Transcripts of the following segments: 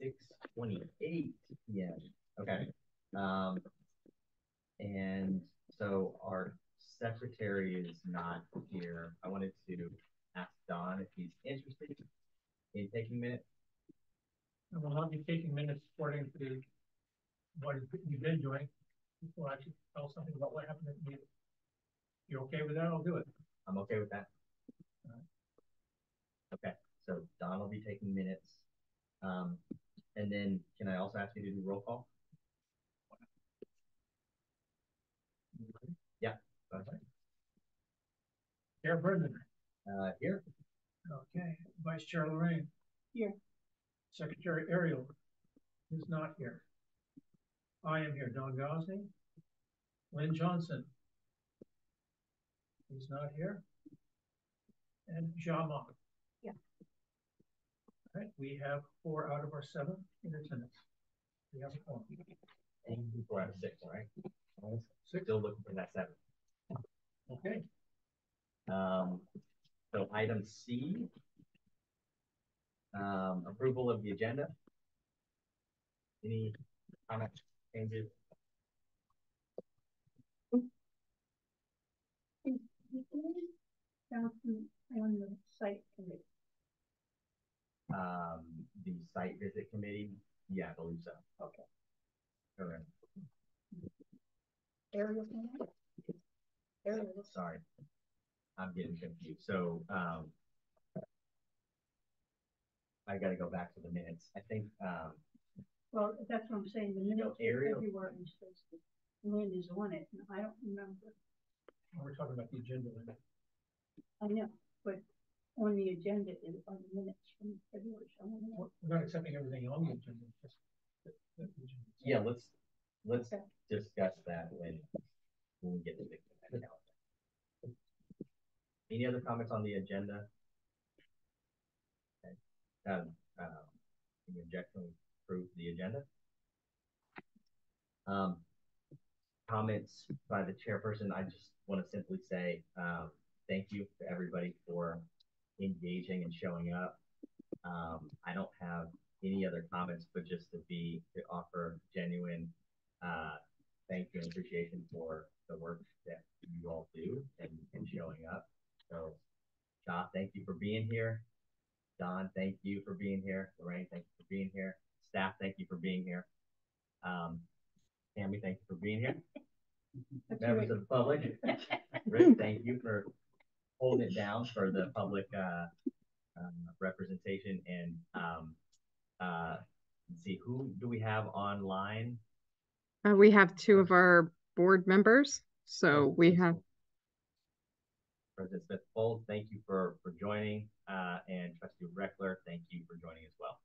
6:28 p.m. Okay. And so our secretary is not here. I wanted to ask Don if he's interested in taking minutes. I will not be taking minutes according to what you've been doing. Before I should tell something about what happened at the meeting. You okay with that? I'll do it. I'm okay with that. Okay, so Don will be taking minutes. And then can I also ask you to do roll call? Yeah. Okay. Chair Brendan. Here. Okay. Vice Chair Lorraine. Here. Secretary Ariel is not here. I am here. Don Gosney. Lynn Johnson. He's not here. And Jama. Yeah. All right. We have 4 out of our 7 in attendance. We have a 4. And 4 out of 6, all right? 6. Still looking for that 7. Okay. So item C, approval of the agenda. Any comments, changes? On the site committee. The site visit committee, yeah, I believe so. Okay. Okay. Ariel. Sorry, I'm getting confused. So I got to go back to the minutes. I think. Well, that's what I'm saying. The minutes Ariel. everywhere and Lynn is on it, and I don't remember. We're talking about the agenda. I know, but on the agenda is on the minutes from February. We're not accepting everything on the agenda. Just the agenda. Yeah, let's discuss that when we get to the calendar. Any other comments on the agenda? Okay. Any objection to approve the agenda? Comments by the chairperson. I just want to simply say thank you to everybody for engaging and showing up. I don't have any other comments, but just to offer genuine thank you and appreciation for the work that you all do and showing up. So, Josh, thank you for being here. Don, thank you for being here. Lorraine, thank you for being here. Staff, thank you for being here. Tammy, thank you for being here. Members of the public, Rick, thank you for holding it down for the public representation. And let's see, who do we have online? We have 2 of our board members. So we have President Smith-Fold, thank you for joining, and Trustee Reckler, thank you for joining as well.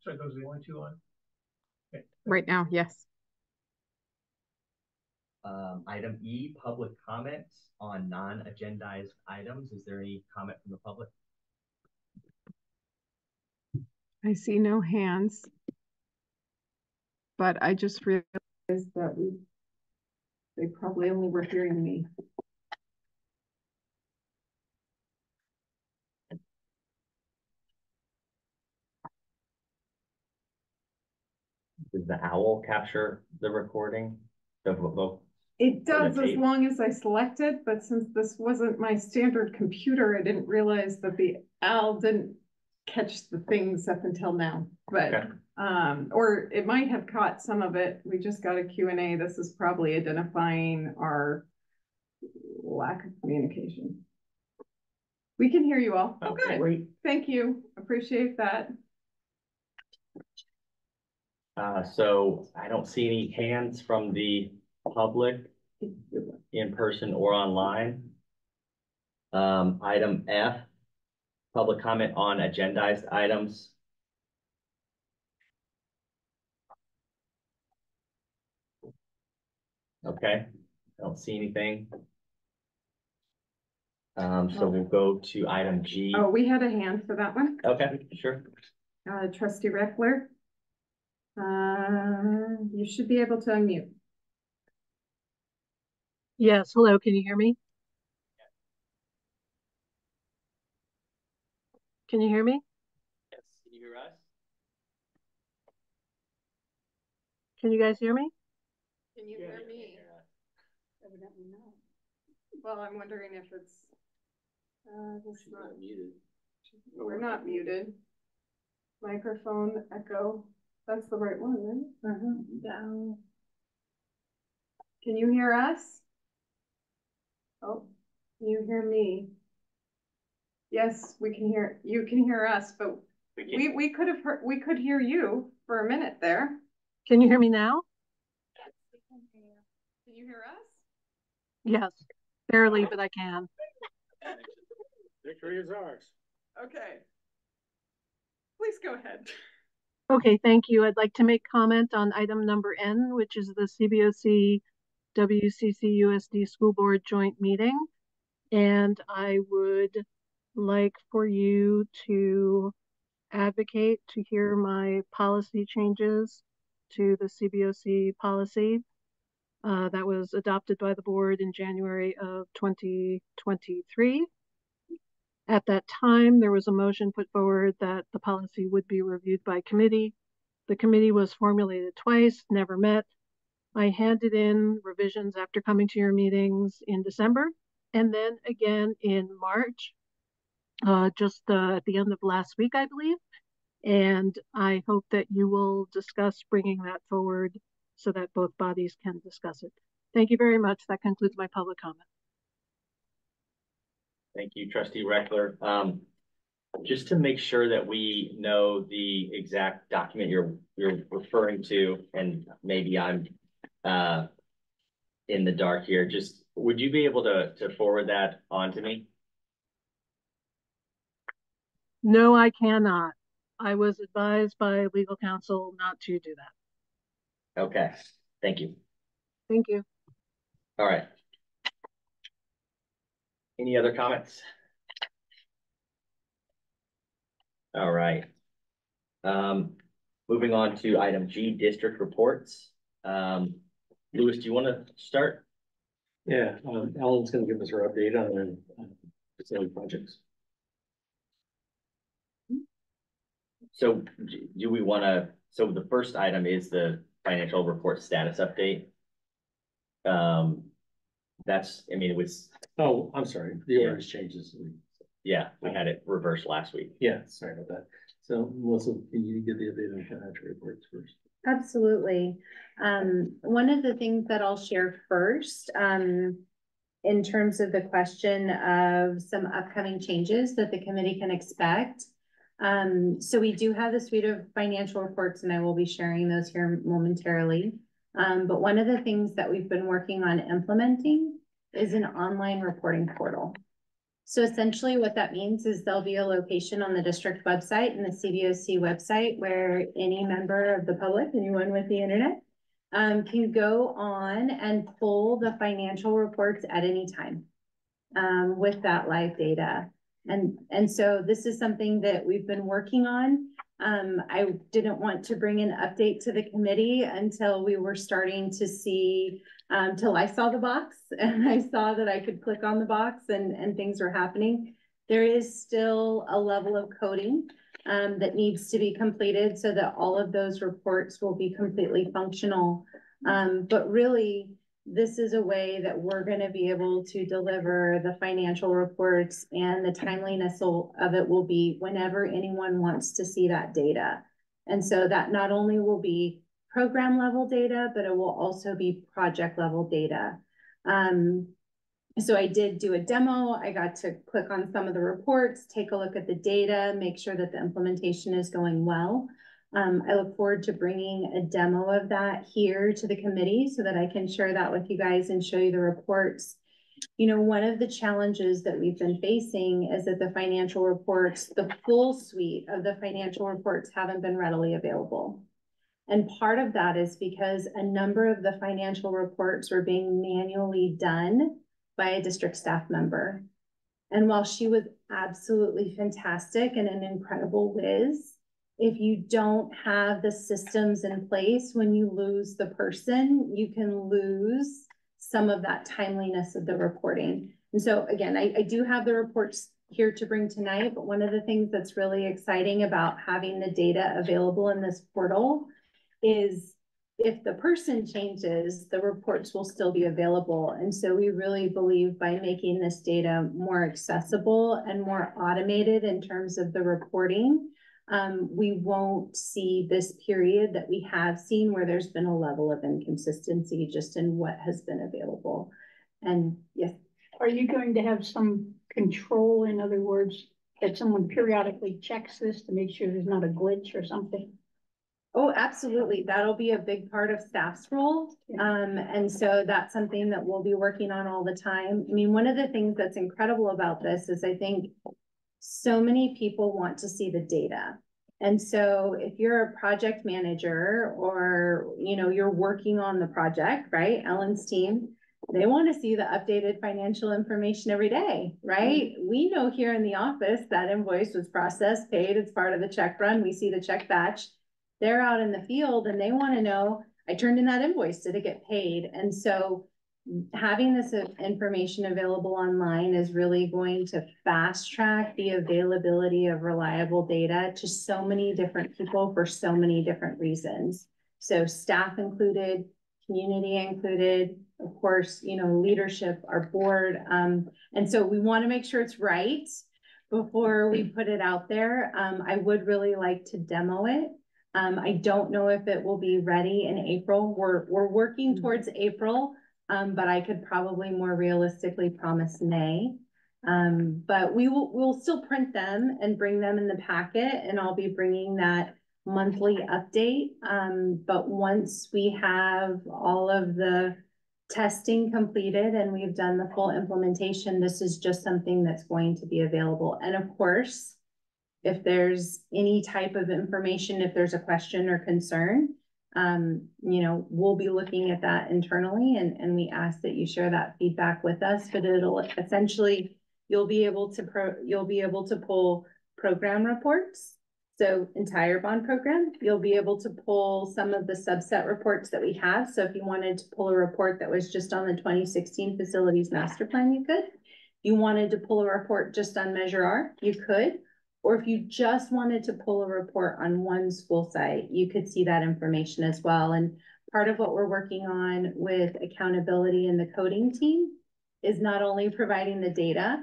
So those are the only 2 on? Okay. Right now, yes. Item E, public comments on non-agendized items. Is there any comment from the public? I see no hands, but I just realized that they probably only were hearing me. Does the owl capture the recording? It does as long as I select it, but since this wasn't my standard computer, I didn't realize that the owl didn't catch the things up until now. But okay. Or it might have caught some of it. We just got a Q&A. This is probably identifying our lack of communication. We can hear you all. Oh, good. Great. Thank you. Appreciate that. So I don't see any hands from the public in person or online. Item F, public comment on agendized items. Okay, I don't see anything. So we'll go to item G. Oh, we had a hand for that one. Okay, sure. Trustee Reckler. You should be able to unmute. Yes, hello, can you hear me? Can you hear me? hear us? Can you guys hear me? Can you hear me? Evidently not. Well, I'm wondering if it's, this She's not, not muted. we're not muted. Microphone echo, that's the right one, right? Down. Can you hear us? Oh, can you hear me? Yes, we can hear, you can hear us, but we could have heard, we could hear you for a minute there. Can you hear me now? Can you hear us? Yes, barely, but I can. Victory is ours. Okay. Please go ahead. Okay, thank you. I'd like to make comment on item number N, which is the CBOC WCC USD School Board Joint Meeting. And I would like for you to advocate to hear my policy changes to the CBOC policy that was adopted by the board in January of 2023. At that time, there was a motion put forward that the policy would be reviewed by committee. The committee was formulated twice, never met. I handed in revisions after coming to your meetings in December, and then again in March, just at the end of last week, I believe. And I hope that you will discuss bringing that forward so that both bodies can discuss it. Thank you very much. That concludes my public comment. Thank you, Trustee Reckler. Just to make sure that we know the exact document you're referring to, and maybe I'm in the dark here, just would you be able to forward that on to me? No, I cannot. I was advised by legal counsel not to do that. Okay, thank you. Thank you. All right. Any other comments? All right. Moving on to item G, district reports. Louis, do you want to start? Yeah, Ellen's going to give us her update on the facility projects. So do we want to, so the first item is the financial report status update. That's, I mean, it was. Oh, I'm sorry. The orders changes. Yeah, we had it reversed last week. Yeah, sorry about that. So Melissa, can you get the update on financial reports first? Absolutely. One of the things that I'll share first, in terms of the question of some upcoming changes that the committee can expect. So we do have the suite of financial reports, and I will be sharing those here momentarily. But one of the things that we've been working on implementing is an online reporting portal. So essentially what that means is there'll be a location on the district website and the CBOC website where any member of the public, anyone with the internet, can go on and pull the financial reports at any time with that live data. And so this is something that we've been working on. I didn't want to bring an update to the committee until we were starting to see, till I saw the box and I saw that I could click on the box and things were happening. There is still a level of coding that needs to be completed so that all of those reports will be completely functional. But really, this is a way that we're going to be able to deliver the financial reports, and the timeliness of it will be whenever anyone wants to see that data. And so that not only will be program level data, but it will also be project level data. So I did do a demo. I got to click on some of the reports, take a look at the data, make sure that the implementation is going well. I look forward to bringing a demo of that here to the committee so that I can share that with you guys and show you the reports. You know, one of the challenges that we've been facing is that the financial reports, the full suite of the financial reports, haven't been readily available. And part of that is because a number of the financial reports were being manually done by a district staff member. And while she was absolutely fantastic and an incredible whiz, if you don't have the systems in place, when you lose the person, you can lose some of that timeliness of the reporting. And so again, I do have the reports here to bring tonight, but one of the things that's really exciting about having the data available in this portal is if the person changes, the reports will still be available. And so we really believe by making this data more accessible and more automated in terms of the reporting, we won't see this period that we have seen where there's been a level of inconsistency just in what has been available. And yes. Are you going to have some control, in other words, that someone periodically checks this to make sure there's not a glitch or something? Oh, absolutely. That'll be a big part of staff's role. And so that's something that we'll be working on all the time. I mean, one of the things that's incredible about this is I think so many people want to see the data. And so if you're a project manager or, you know, you're working on the project, right? Ellen's team, they want to see the updated financial information every day, right? We know here in the office that invoice was processed, paid, it's part of the check run. We see the check batch. They're out in the field and they want to know, I turned in that invoice, did it get paid? And so having this information available online is really going to fast track the availability of reliable data to so many different people for so many different reasons. So staff included, community included, of course, you know, leadership, our board. And so we want to make sure it's right before we put it out there. I would really like to demo it. I don't know if it will be ready in April. We're working towards April, but I could probably more realistically promise May. But we'll still print them and bring them in the packet, and I'll be bringing that monthly update. But once we have all of the testing completed and we've done the full implementation, this is just something that's going to be available. And of course, if there's any type of information, if there's a question or concern, you know, we'll be looking at that internally, and we ask that you share that feedback with us. But it'll essentially, you'll be able to pull program reports. So entire bond program, you'll be able to pull some of the subset reports that we have. So if you wanted to pull a report that was just on the 2016 facilities master plan, you could. If you wanted to pull a report just on Measure R, you could. Or if you just wanted to pull a report on one school site, you could see that information as well. And part of what we're working on with accountability and the coding team is not only providing the data,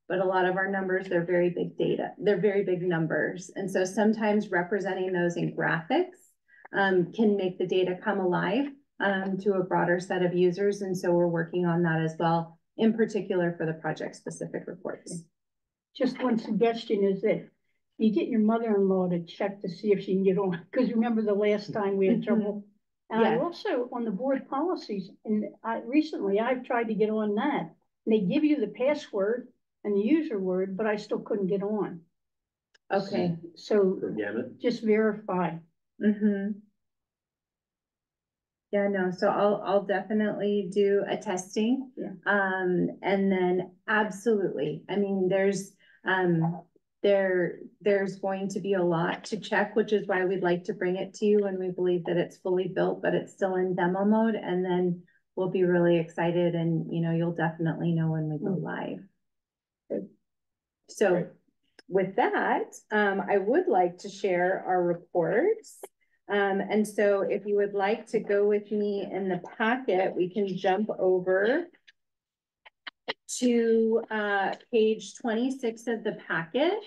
but a lot of our numbers, they're very big data. They're very big numbers. And so sometimes representing those in graphics can make the data come alive to a broader set of users. And so we're working on that as well, in particular for the project specific reports. Just one suggestion is that you get your mother-in-law to check to see if she can get on, because remember the last time we had trouble. And I also, on the board policies, and recently I've tried to get on that. And they give you the password and the user word, but I still couldn't get on. Okay. So just verify. Yeah, no, so I'll definitely do a testing. Yeah. And then absolutely, I mean, there's going to be a lot to check, which is why we'd like to bring it to you when we believe that it's fully built, but it's still in demo mode. And then we'll be really excited, and you know, you'll definitely know when we go live. So with that, I would like to share our reports. And so if you would like to go with me in the packet, we can jump over to page 26 of the packet,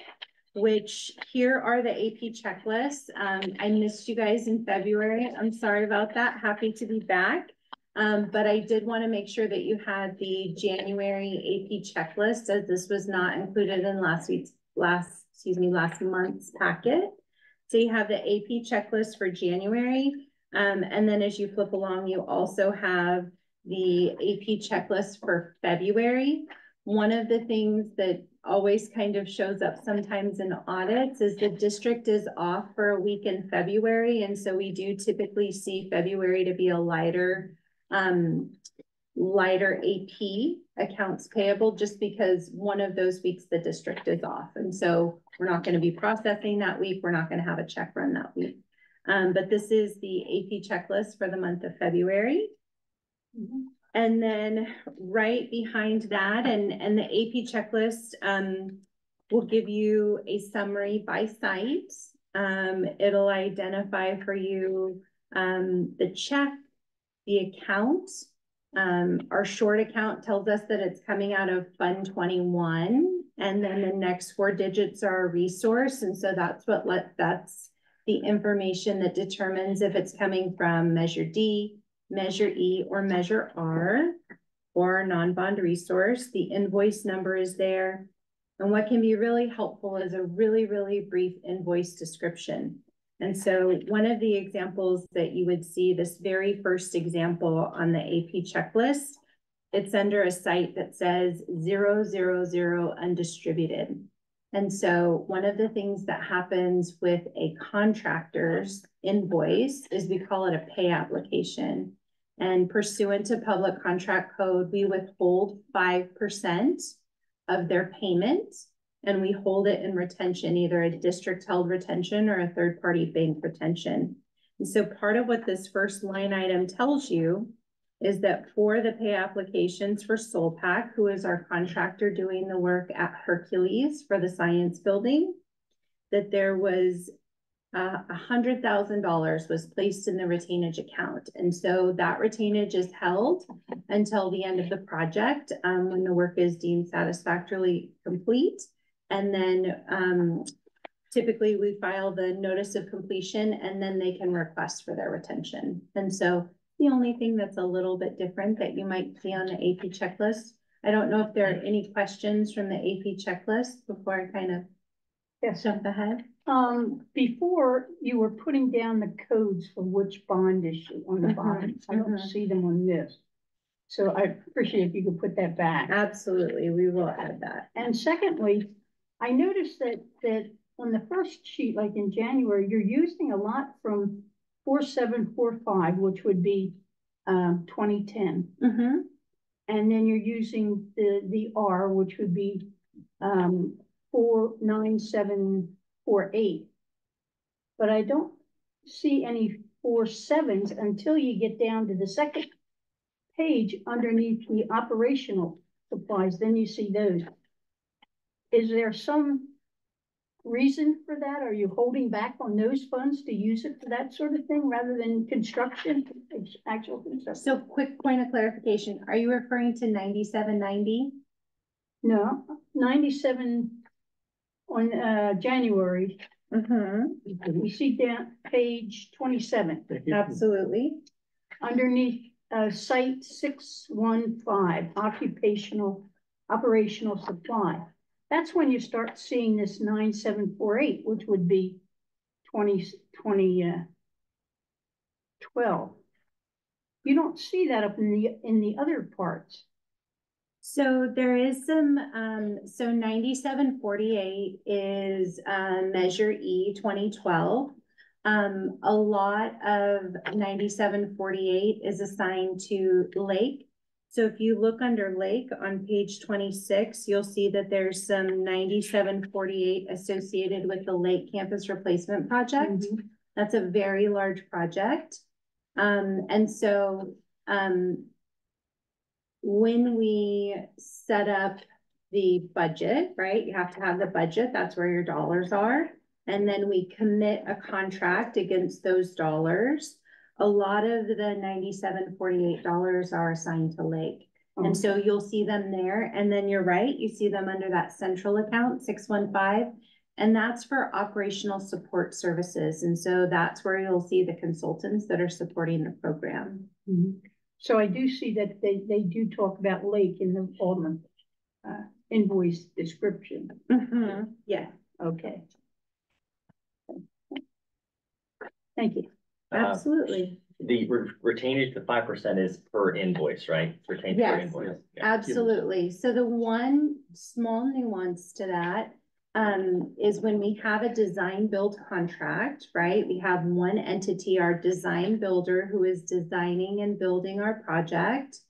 which here are the AP checklists. I missed you guys in February. I'm sorry about that. Happy to be back. But I did want to make sure that you had the January AP checklist, as this was not included in last month's packet. So you have the AP checklist for January. And then as you flip along, you also have the AP checklist for February. One of the things that always kind of shows up sometimes in audits is the district is off for a week in February. And so we do typically see February to be a lighter AP accounts payable, just because one of those weeks the district is off. And so we're not going to be processing that week. We're not going to have a check run that week. But this is the AP checklist for the month of February. And then right behind that and the AP checklist will give you a summary by site. It'll identify for you the check, the account. Our short account tells us that it's coming out of Fund 21, and then the next 4 digits are a resource, and so that's that's the information that determines if it's coming from Measure D, Measure E, or Measure R, or a non-bond resource. The invoice number is there. And what can be really helpful is a really, really brief invoice description. And so one of the examples that you would see, this very first example on the AP checklist, it's under a site that says 000 undistributed. And so one of the things that happens with a contractor's invoice is we call it a pay application. And pursuant to public contract code, we withhold 5% of their payment, and we hold it in retention, either a district held retention or a third party bank retention. And so part of what this first line item tells you is that for the pay applications for Solpac, who is our contractor doing the work at Hercules for the science building, that there was $100,000 was placed in the retainage account. And so that retainage is held until the end of the project when the work is deemed satisfactorily complete. And then typically we file the notice of completion, and then they can request for their retention. And so the only thing that's a little bit different that you might see on the AP checklist. I don't know if there are any questions from the AP checklist before I kind of jump ahead. Before you were putting down the codes for which bond issue on the bond. I don't see them on this. So I appreciate if you could put that back. Absolutely, we will add that. And secondly, I noticed that on the first sheet, like in January, you're using a lot from 4745, which would be 2010. And then you're using the R, which would be 49748. But I don't see any 47s until you get down to the second page underneath the operational supplies. Then you see those. Is there some reason for that? Are you holding back on those funds to use it for that sort of thing rather than construction, actual construction? So quick point of clarification. Are you referring to 9790? No, 97 on January. You see down page 27. Absolutely. Underneath site 615, operational supply. That's when you start seeing this 9748, which would be 2012. You don't see that up in the other parts. So there is some, so 9748 is Measure E 2012. A lot of 9748 is assigned to Lake. So if you look under Lake on page 26, you'll see that there's some 9748 associated with the Lake Campus Replacement Project. That's a very large project. And so when we set up the budget, right, you have to have the budget, that's where your dollars are. And then we commit a contract against those dollars. A lot of the $9748 are assigned to Lake. And so you'll see them there. And then you're right, you see them under that central account, 615. And that's for operational support services. And so that's where you'll see the consultants that are supporting the program. So I do see that they do talk about Lake in the invoice description. Yeah. Okay. Thank you. Absolutely. The retainage, the 5% is per invoice, right? Retainage per invoice. Yeah. Absolutely. So the one small nuance to that is when we have a design build contract, right? We have one entity, our design builder, who is designing and building our project.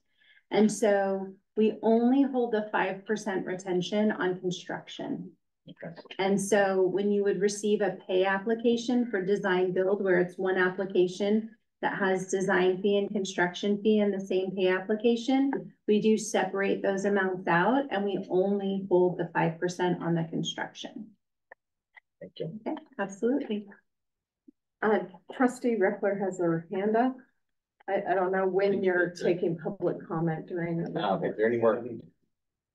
And so we only hold the 5% retention on construction. Okay. And so when you would receive a pay application for design build, where it's one application, that has design fee and construction fee in the same pay application, we do separate those amounts out and we only hold the 5% on the construction. Thank you. Okay, absolutely. Trustee Reckler has her hand up. I don't know when you're taking public comment during the. Okay, is there any more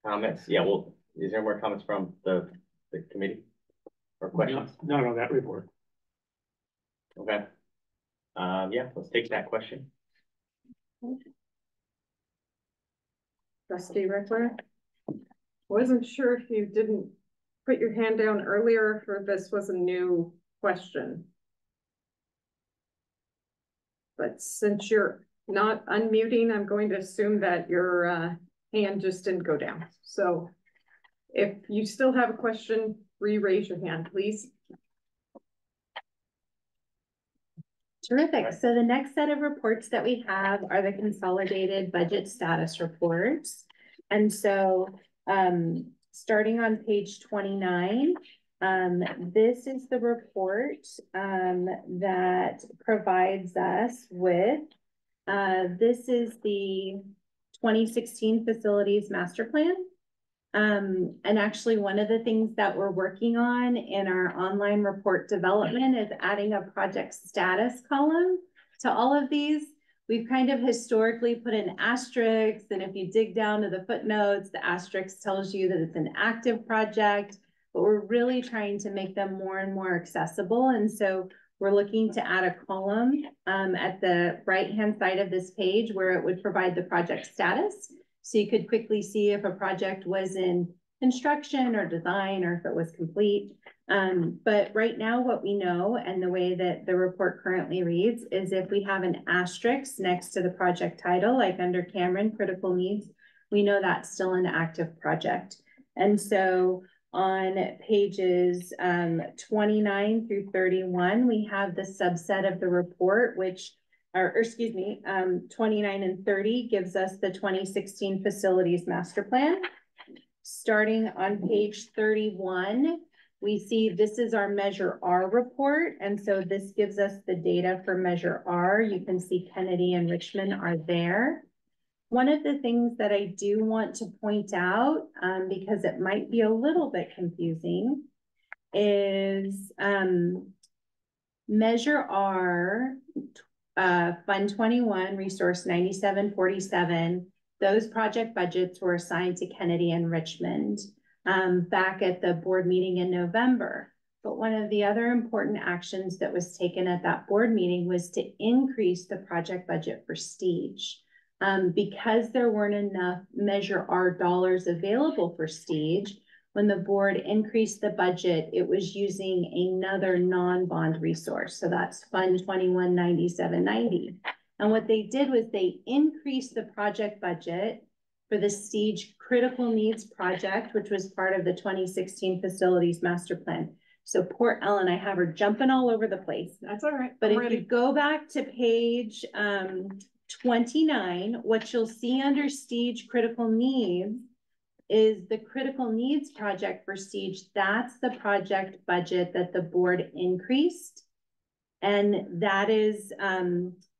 comments? Yeah, well, is there more comments from the committee or questions? Not on that report. Okay. Yeah, let's take that question. Trustee Reckler? Wasn't sure if you didn't put your hand down earlier or this was a new question. But since you're not unmuting, I'm going to assume that your hand just didn't go down. So if you still have a question, re-raise your hand, please. Terrific. So the next set of reports that we have are the consolidated budget status reports. And so starting on page 29, this is the report that provides us with, this is the 2016 facilities master plan. And actually one of the things that we're working on in our online report development is adding a project status column to all of these. We've kind of historically put in asterisks, and if you dig down to the footnotes, the asterisk tells you that it's an active project, but we're really trying to make them more and more accessible. And so we're looking to add a column at the right-hand side of this page where it would provide the project status. So you could quickly see if a project was in construction or design or if it was complete. But right now what we know and the way that the report currently reads is if we have an asterisk next to the project title, like under Cameron critical needs, we know that's still an active project. And so on pages 29 through 31, we have the subset of the report, which or excuse me, 29 and 30 gives us the 2016 facilities master plan. Starting on page 31, we see this is our Measure R report. And so this gives us the data for Measure R. You can see Kennedy and Richmond are there. One of the things that I do want to point out, because it might be a little bit confusing, is Measure R, Fund 21, Resource 9747, those project budgets were assigned to Kennedy and Richmond back at the board meeting in November. But one of the other important actions that was taken at that board meeting was to increase the project budget for Stage. Because there weren't enough Measure R dollars available for Stage, when the board increased the budget, it was using another non-bond resource. So that's Fund 219790. And what they did was they increased the project budget for the Stage critical needs project, which was part of the 2016 facilities master plan. So poor Ellen, I have her jumping all over the place. That's all right. But if you go back to page 29, what you'll see under Stage critical needs is the critical needs project for Stage. That's the project budget that the board increased. And that is,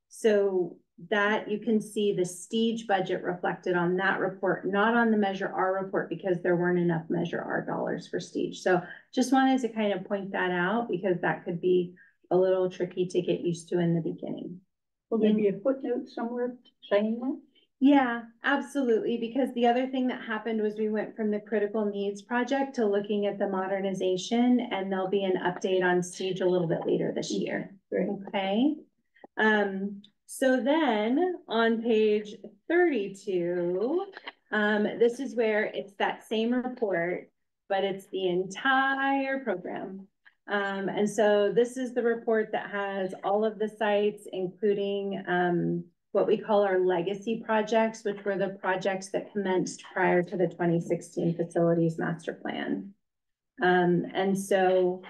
so that you can see the Stage budget reflected on that report, not on the Measure R report, because there weren't enough Measure R dollars for Stage. So just wanted to kind of point that out because that could be a little tricky to get used to in the beginning. Will there be a footnote somewhere saying that? Yeah, absolutely. Because the other thing that happened was we went from the critical needs project to looking at the modernization, and there'll be an update on Stage a little bit later this year. Great. Okay. So then on page 32, this is where it's that same report, but it's the entire program. And so this is the report that has all of the sites, including what we call our legacy projects, which were the projects that commenced prior to the 2016 facilities master plan. And so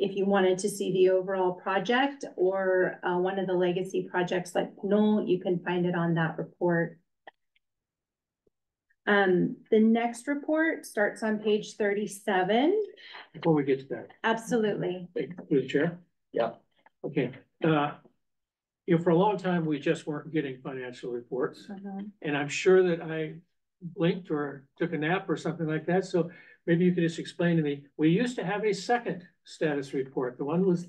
if you wanted to see the overall project or one of the legacy projects like Pinot, you can find it on that report. The next report starts on page 37. Before we get to that. Absolutely. Through the chair? Yeah. Okay. you know, for a long time, we just weren't getting financial reports. Mhm. And I'm sure that I blinked or took a nap or something like that. So maybe you could just explain to me, we used to have a second status report. The one was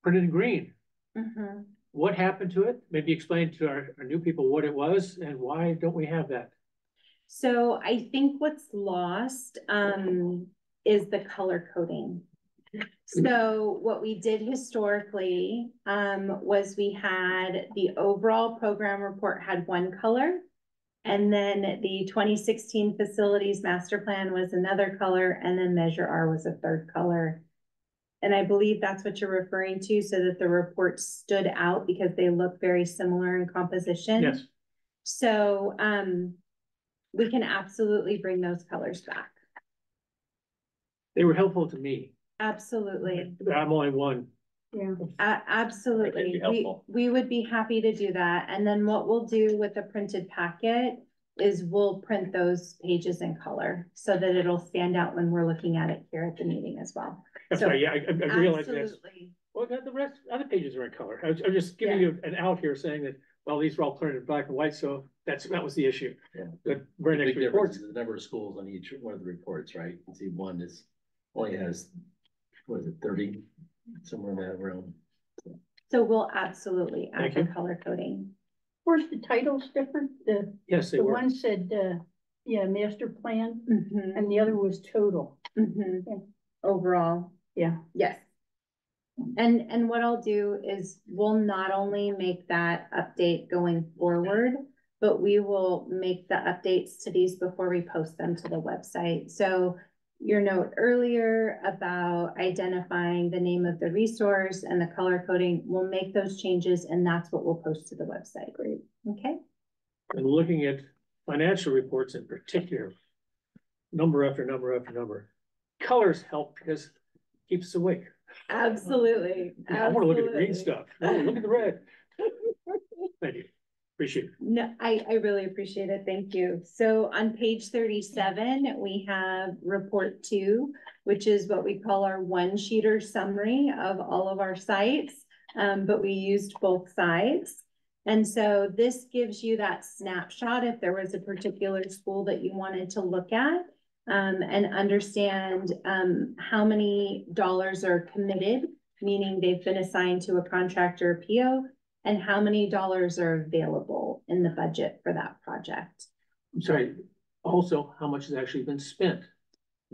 printed in green. Mhm. What happened to it? Maybe explain to our new people what it was and why don't we have that? So I think what's lost, is the color coding. So what we did historically, was we had the overall program report had one color. And then the 2016 facilities master plan was another color, and then Measure R was a third color. And I believe that's what you're referring to, so that the reports stood out because they look very similar in composition. Yes. So, we can absolutely bring those colors back. They were helpful to me. Absolutely. I'm only one. Yeah. Absolutely. We would be happy to do that. And then what we'll do with the printed packet is we'll print those pages in color so that it'll stand out when we're looking at it here at the meeting as well. That's So, right. Yeah, I realize this. absolutely. Well, the rest, other pages are in color. I'm just giving you an out here saying that, well, these were all printed in black and white, so that was the issue. Yeah. But very The next big report. difference is the number of schools on each one of the reports, right? You see one is, only has, what is it, 30, somewhere in that realm. So we'll absolutely add Thank the you. color coding. Where's the titles different? Yes, they The were. one said, yeah, master plan, Mhm. and the other was total. Mhm. Yeah. Overall. Yeah. Yes. And what I'll do is we'll not only make that update going forward, but we will make the updates to these before we post them to the website. So your note earlier about identifying the name of the resource and the color coding, we'll make those changes and that's what we'll post to the website. Great. Okay. And looking at financial reports in particular, number after number after number, colors help because it keeps us awake. Absolutely. I want to look at the green Absolutely. stuff. No, look at the red. Thank you. Appreciate it. No, I really appreciate it. Thank you. So on page 37, we have report 2, which is what we call our one-sheeter summary of all of our sites. But we used both sides. And so this gives you that snapshot if there was a particular school that you wanted to look at, and understand how many dollars are committed, meaning they've been assigned to a contractor or PO, and how many dollars are available in the budget for that project. I'm sorry. Also, how much has actually been spent?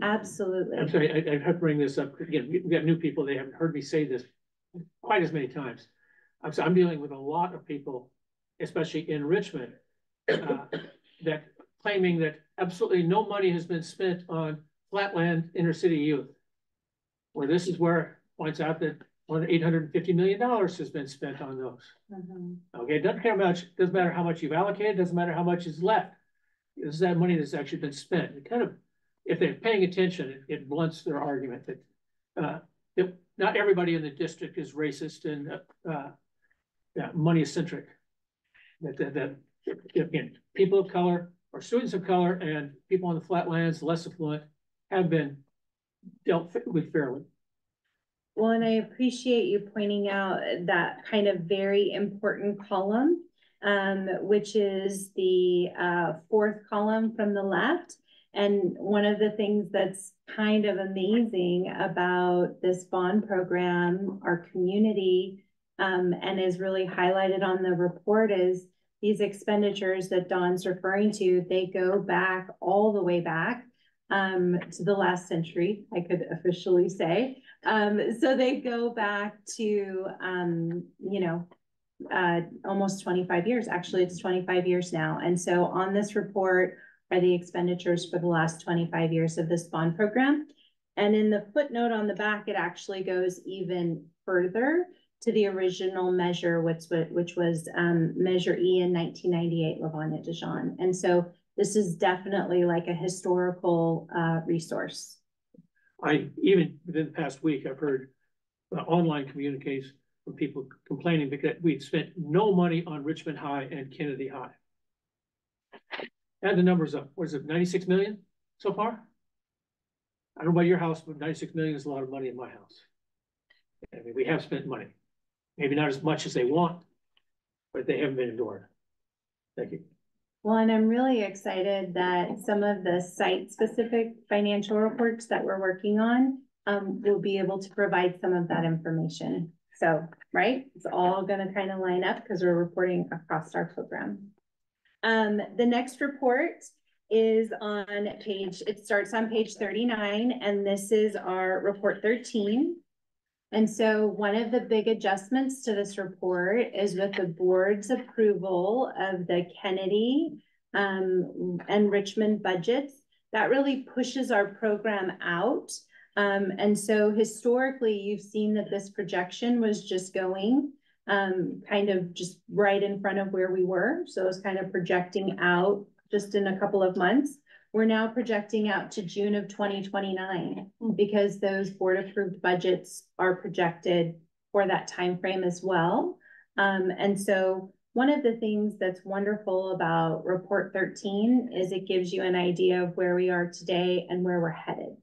Absolutely. I'm sorry, I have to bring this up again. We've got new people. They haven't heard me say this quite as many times. I'm dealing with a lot of people, especially in Richmond, that claiming that absolutely no money has been spent on flatland inner city youth. Where this is where it points out that more than $850 million has been spent on those. Mhm. Okay, it doesn't matter how much you've allocated, doesn't matter how much is left. This is that money that's actually been spent. It kind of, if they're paying attention, it blunts their argument that not everybody in the district is racist and money centric. That again, people of color or students of color and people on the flatlands, less affluent, have been dealt with fairly. Well, and I appreciate you pointing out that kind of very important column, which is the 4th column from the left. And one of the things that's kind of amazing about this bond program, our community, and is really highlighted on the report is these expenditures that Dawn's referring to, they go back all the way back to the last century, I could officially say. So they go back to, almost 25 years. Actually, it's 25 years now. And so on this report are the expenditures for the last 25 years of this bond program. And in the footnote on the back, it actually goes even further to the original measure, which was Measure E in 1998, Livonia Dijon. And so this is definitely like a historical resource. Even within the past week, I've heard online communiques from people complaining because we'd spent no money on Richmond High and Kennedy High. Add the numbers up. What is it, 96 million so far? I don't know about your house, but 96 million is a lot of money in my house. I mean, we have spent money. Maybe not as much as they want, but they haven't been ignored. Thank you. Well, and I'm really excited that some of the site-specific financial reports that we're working on will be able to provide some of that information. So, right, it's all gonna kind of line up because we're reporting across our program. The next report is on it starts on page 39, and this is our report 13. And so one of the big adjustments to this report is with the board's approval of the Kennedy and Richmond budgets. That really pushes our program out. And so historically, you've seen that this projection was just going kind of just right in front of where we were. So it was kind of projecting out just in a couple of months. We're now projecting out to June of 2029 because those board approved budgets are projected for that time frame as well. And so one of the things that's wonderful about report 13 is it gives you an idea of where we are today and where we're headed.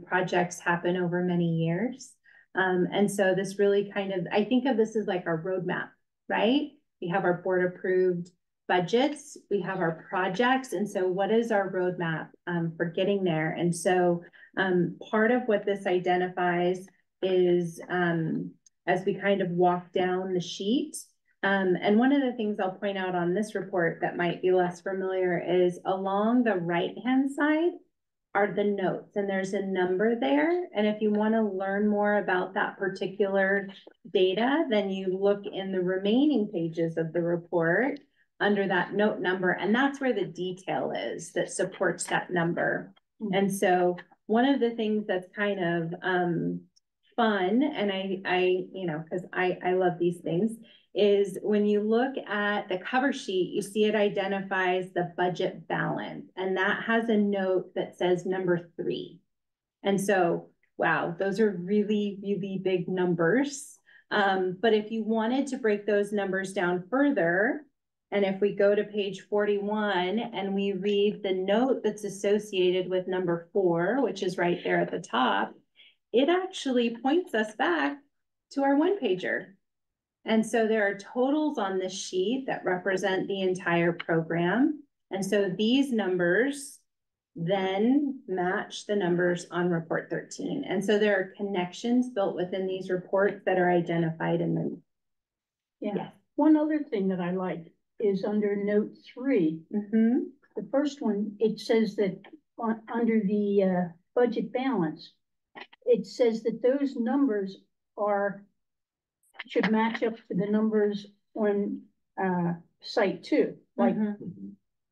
Projects happen over many years. And so this really kind of, I think of this as like our roadmap, right? We have our board approved budgets, we have our projects. And so what is our roadmap for getting there? And so part of what this identifies is as we kind of walk down the sheet. And one of the things I'll point out on this report that might be less familiar is along the right-hand side are the notes, and there's a number there. And if you want to learn more about that particular data, then you look in the remaining pages of the report under that note number, and that's where the detail is that supports that number. And so one of the things that's kind of fun, and I you know, because I love these things, is when you look at the cover sheet, you see it identifies the budget balance, and that has a note that says number 3. And so, wow, those are really, really big numbers. But if you wanted to break those numbers down further, and if we go to page 41 and we read the note that's associated with number 4, which is right there at the top, it actually points us back to our one-pager. And so there are totals on this sheet that represent the entire program. And so these numbers then match the numbers on report 13. And so there are connections built within these reports that are identified in them. Yeah. Yes. One other thing that I like is under note 3. Mm-hmm. The first one, it says that under the budget balance, it says that those numbers should match up to the numbers on site 2. Like,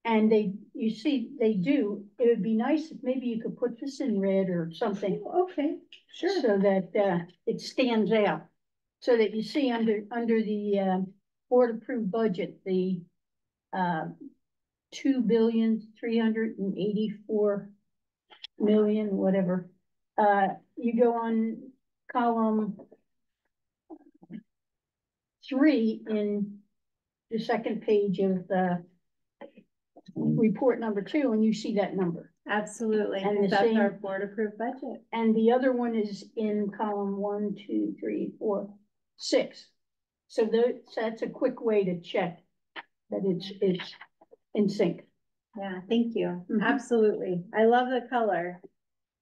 and you see, they do. It would be nice if maybe you could put this in red or something. Okay, sure. So that it stands out. So that you see under the board approved budget, the 2,384,000,000, whatever. You go on column 3 in the second page of the report number 2, and you see that number. Absolutely. And that's our board approved budget. And the other one is in column 1, 2, 3, 4, 6. So that's a quick way to check that it's in sync. Yeah, thank you. Absolutely. I love the color.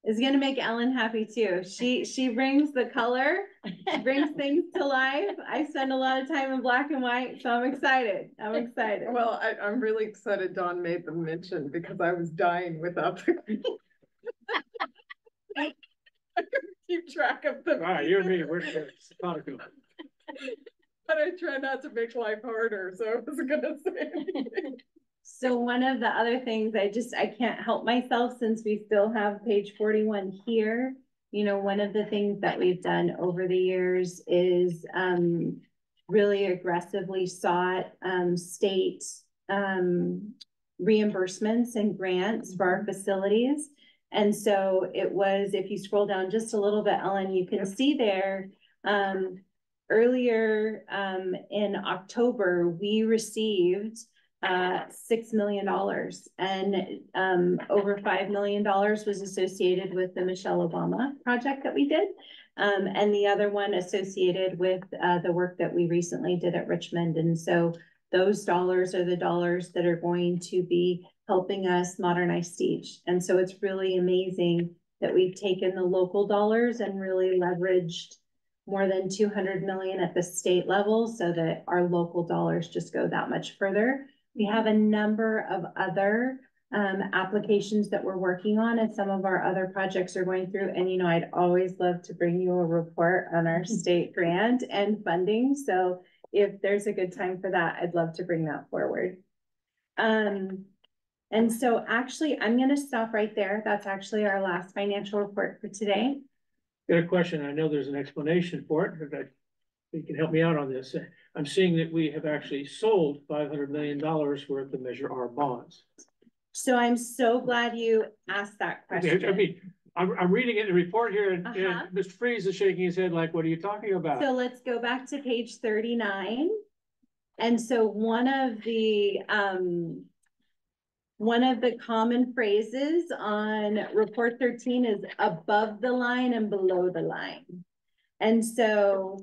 It's gonna make Ellen happy too. She brings the color, she brings things to life. I spend a lot of time in black and white, so I'm excited. I'm excited. Well, I'm really excited Dawn made the mention because I was dying without the I couldn't keep track of them. All right, you and me, we're But I try not to make life harder, so I wasn't gonna say anything. So one of the other things I can't help myself, since we still have page 41 here. You know, one of the things that we've done over the years is really aggressively sought state reimbursements and grants for our facilities. And so it was, if you scroll down just a little bit, Ellen, you can see there, earlier in October, we received $6 million, and over $5 million was associated with the Michelle Obama project that we did. And the other one associated with the work that we recently did at Richmond. And so those dollars are the dollars that are going to be helping us modernize Stage. And so it's really amazing that we've taken the local dollars and really leveraged more than 200 million at the state level so that our local dollars just go that much further. We have a number of other applications that we're working on, and some of our other projects are going through. And, you know, I'd always love to bring you a report on our state grant and funding. So if there's a good time for that, I'd love to bring that forward. And so actually, I'm going to stop right there. That's actually our last financial report for today. Got a question. I know there's an explanation for it, but you can help me out on this. I'm seeing that we have actually sold $500 million worth of Measure R bonds. So I'm so glad you asked that question. I mean, I'm reading it in the report here, and Mr. Freeze is shaking his head like, what are you talking about? So let's go back to page 39. And so one of the common phrases on report 13 is above the line and below the line. And so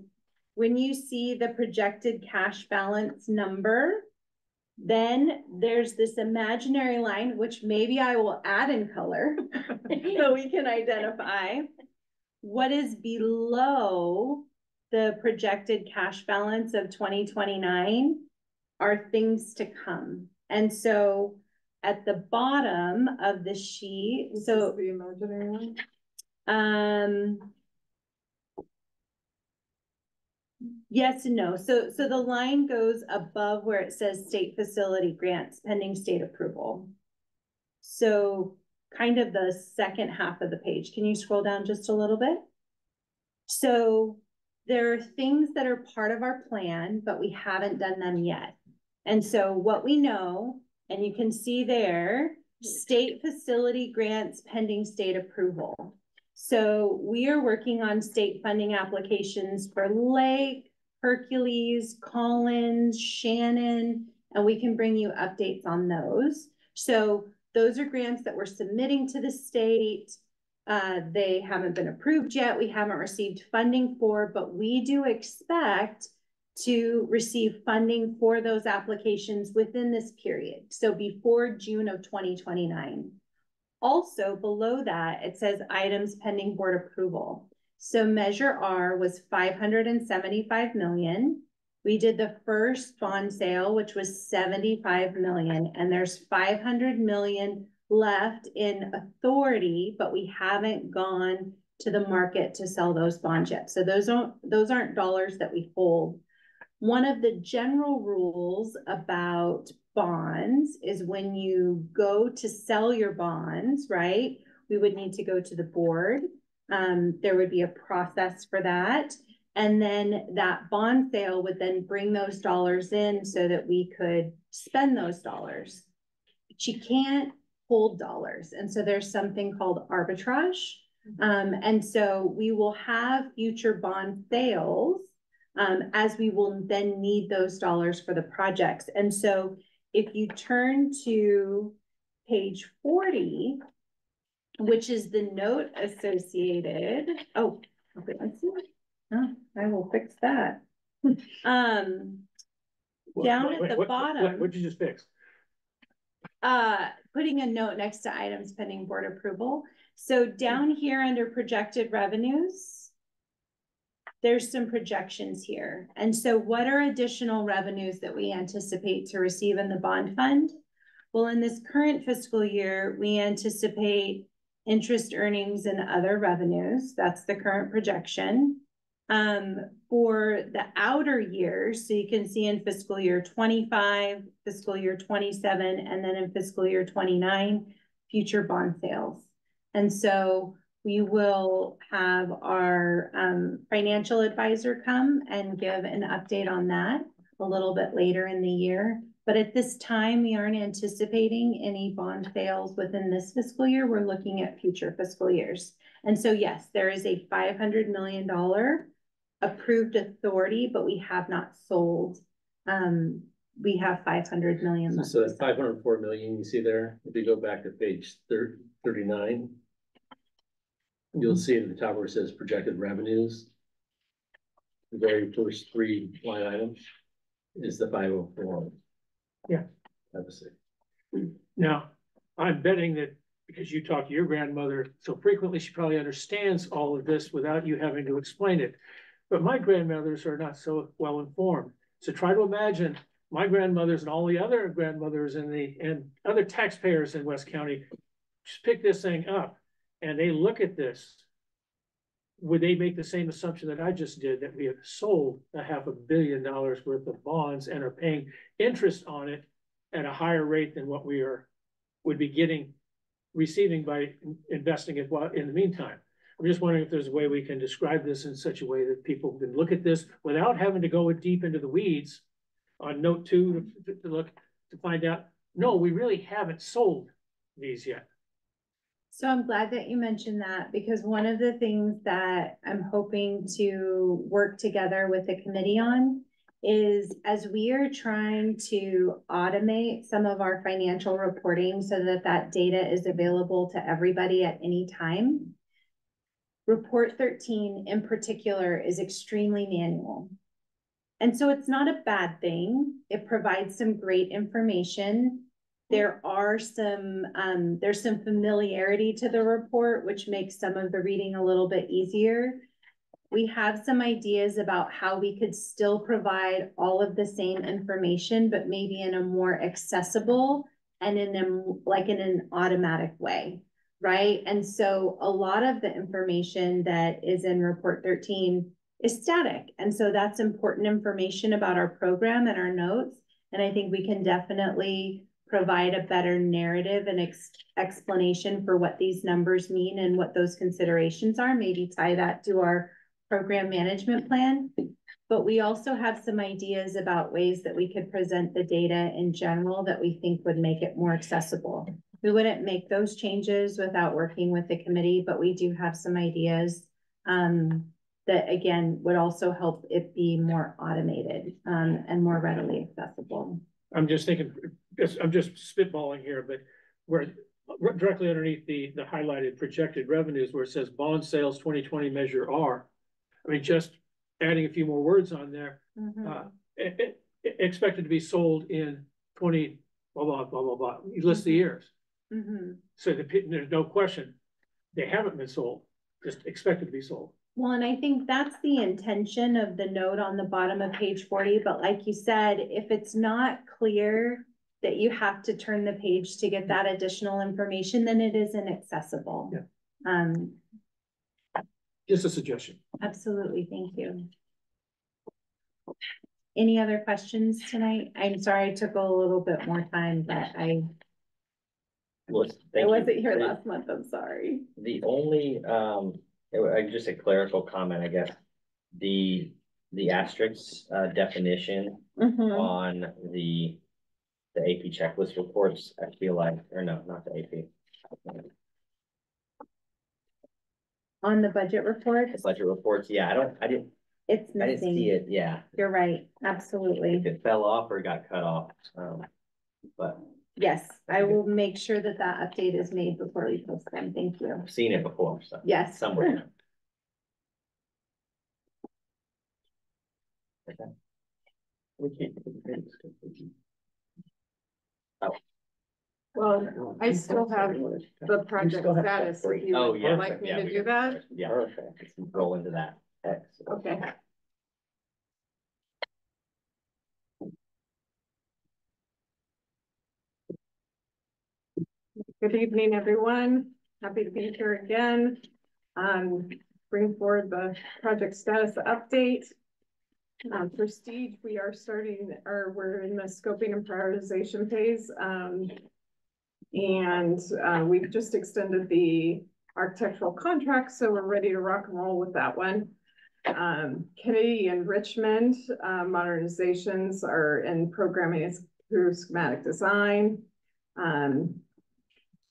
when you see the projected cash balance number, then there's this imaginary line, which maybe I will add in color so we can identify what is below the projected cash balance of 2029 are things to come. And so at the bottom of the sheet, so the imaginary line? Yes and no. So the line goes above where it says state facility grants pending state approval. So kind of the second half of the page. Can you scroll down just a little bit? So there are things that are part of our plan, but we haven't done them yet. And so what we know, and you can see there, state facility grants pending state approval. So we are working on state funding applications for Lake, Hercules, Collins, Shannon, and we can bring you updates on those. So those are grants that we're submitting to the state. They haven't been approved yet. We haven't received funding for, but we do expect to receive funding for those applications within this period. So before June of 2029. Also below that, it says items pending board approval. So Measure R was 575 million. We did the first bond sale, which was 75 million, and there's 500 million left in authority, but we haven't gone to the market to sell those bonds yet. So those aren't dollars that we hold. One of the general rules about bonds is when you go to sell your bonds, right? We would need to go to the board. There would be a process for that. And then that bond sale would then bring those dollars in so that we could spend those dollars. But you can't hold dollars. And so there's something called arbitrage. And so we will have future bond sales as we will then need those dollars for the projects. And so if you turn to page 40, which is the note associated, oh, okay, let's see. Oh, I will fix that. Down at the bottom. What'd you just fix? Putting a note next to items pending board approval. So down here under projected revenues, there's some projections here. And so what are additional revenues that we anticipate to receive in the bond fund? Well, in this current fiscal year, we anticipate interest earnings and other revenues. That's the current projection. For the outer years, so you can see in fiscal year 25, fiscal year 27, and then in fiscal year 29, future bond sales. And so we will have our financial advisor come and give an update on that a little bit later in the year. But at this time, we aren't anticipating any bond sales within this fiscal year. We're looking at future fiscal years. And so, yes, there is a $500 million approved authority, but we have not sold we have 500 million. left So to that's spend. 504 million you see there. If you go back to page 39, you'll see at the top where it says projected revenues. The very first three line items is the 504. Yeah. Obviously. Now, I'm betting that because you talk to your grandmother so frequently, she probably understands all of this without you having to explain it. But my grandmothers are not so well informed. So try to imagine my grandmothers and all the other grandmothers and other taxpayers in West County just pick this thing up and they look at this. Would they make the same assumption that I just did, that we have sold $500 million worth of bonds and are paying interest on it at a higher rate than what we would be receiving by investing it in the meantime? I'm just wondering if there's a way we can describe this in such a way that people can look at this without having to go deep into the weeds on note 2 to find out, no, we really haven't sold these yet. So I'm glad that you mentioned that, because one of the things that I'm hoping to work together with the committee on is, as we are trying to automate some of our financial reporting so that that data is available to everybody at any time, Report 13 in particular is extremely manual. And so it's not a bad thing. It provides some great information. There's some familiarity to the report, which makes some of the reading a little bit easier. We have some ideas about how we could still provide all of the same information, but maybe in a more accessible and in an automatic way, right? And so a lot of the information that is in Report 13 is static. And so that's important information about our program and our notes. And I think we can definitely provide a better narrative and explanation for what these numbers mean and what those considerations are, maybe tie that to our program management plan. But we also have some ideas about ways that we could present the data in general that we think would make it more accessible. We wouldn't make those changes without working with the committee, but we do have some ideas that, again, would also help it be more automated and more readily accessible. I'm just thinking, I'm just spitballing here, but we're directly underneath the highlighted projected revenues where it says bond sales 2020 measure R. I mean, just adding a few more words on there, expected to be sold in 20, blah, blah, blah, blah, blah. You list the years. So there's no question they haven't been sold, just expected to be sold. Well, and I think that's the intention of the note on the bottom of page 40. But like you said, if it's not clear that you have to turn the page to get that additional information, then it isn't accessible. Yeah. Just a suggestion. Absolutely. Thank you. Any other questions tonight? I'm sorry I took a little bit more time, but I wasn't here last month. I'm sorry. The only, just a clerical comment, I guess. The asterisk definition on the AP checklist reports, I feel like, or no, not the AP. On the budget report? The budget reports, yeah, I didn't see it, yeah. You're right, absolutely. If it fell off or got cut off, but. Yes, I will make sure that that update is made before we post them. Thank you. I've seen it before, so. Yes. Somewhere. Okay. Oh. Well, I still have the project status. If you would like me to do that? Yeah, okay. Let's roll into that. Okay. Good evening, everyone. Happy to be here again. Bring forward the project status update. Prestige, we're in the scoping and prioritization phase. We've just extended the architectural contract, so we're ready to rock and roll with that one. Kennedy and Richmond modernizations are in programming through schematic design.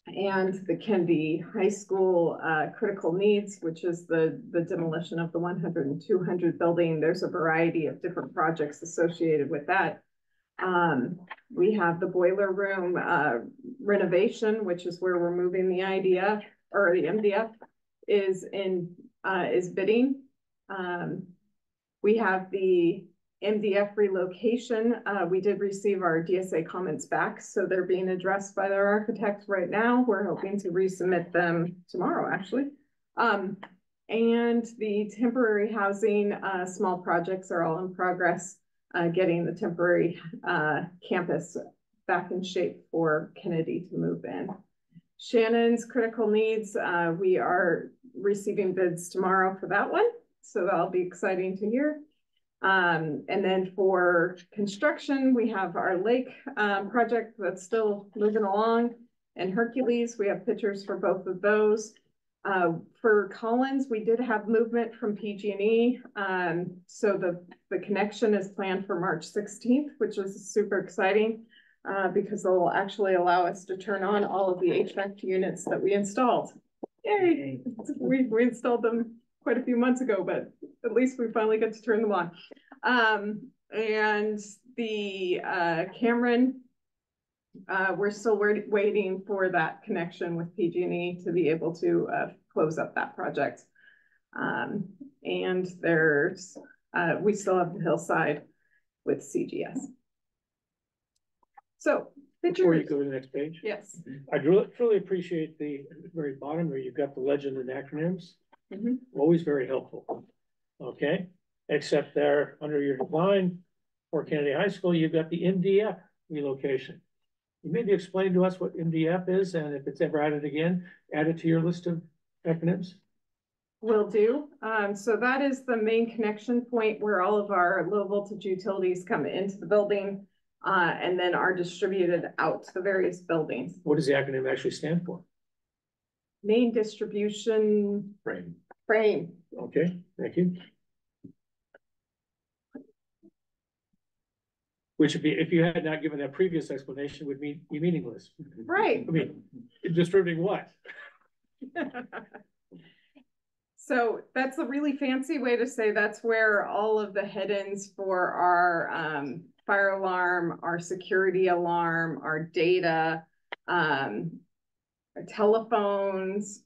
And the Kennedy High School critical needs, which is the demolition of the 100 and 200 building. There's a variety of different projects associated with that. We have the boiler room renovation, which is where we're moving the IDF or the MDF is bidding. We have the MDF relocation. We did receive our DSA comments back, so they're being addressed by their architects right now. We're hoping to resubmit them tomorrow, actually. And the temporary housing, small projects are all in progress, getting the temporary campus back in shape for Kennedy to move in. Shannon's critical needs, we are receiving bids tomorrow for that one, so that'll be exciting to hear. And then for construction, we have our lake project that's still moving along, and Hercules, we have pictures for both of those. For Collins, we did have movement from PG&E, so the connection is planned for March 16th, which is super exciting because they'll actually allow us to turn on all of the HVAC units that we installed. Yay! We installed them quite a few months ago, but at least we finally get to turn them on. And the Cameron, we're still waiting for that connection with PG&E to be able to close up that project. And there's, we still have the hillside with CGS. So, before you go to the next page. Yes. I truly appreciate the very bottom where you've got the legend and acronyms. Always very helpful. Okay, except there under your design for Kennedy High School, you've got the MDF relocation. You maybe explain to us what MDF is, and if it's ever added again, add it to your list of acronyms. Will do. So that is the main connection point where all of our low voltage utilities come into the building and then are distributed out to the various buildings. What does the acronym actually stand for? Main distribution frame. Okay, thank you. Which would be, if you had not given that previous explanation, would be meaningless. Right. I mean, distributing what? So that's a really fancy way to say that's where all of the head-ins for our fire alarm, our security alarm, our data, our telephones,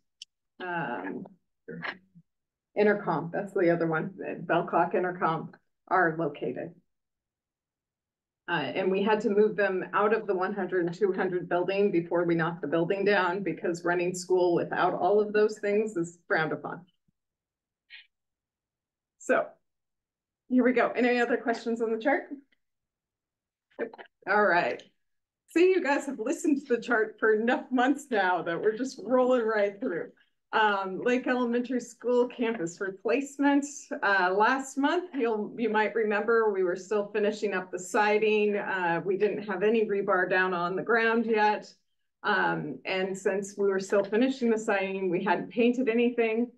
intercom, that's the other one, bell clock intercom, are located. And we had to move them out of the 100 and 200 building before we knocked the building down because running school without all of those things is frowned upon. So here we go. Any other questions on the chart? All right. See, you guys have listened to the chart for enough months now that we're just rolling right through. Lake Elementary School campus replacement. Last month, you might remember we were still finishing up the siding. We didn't have any rebar down on the ground yet. And since we were still finishing the siding, we hadn't painted anything.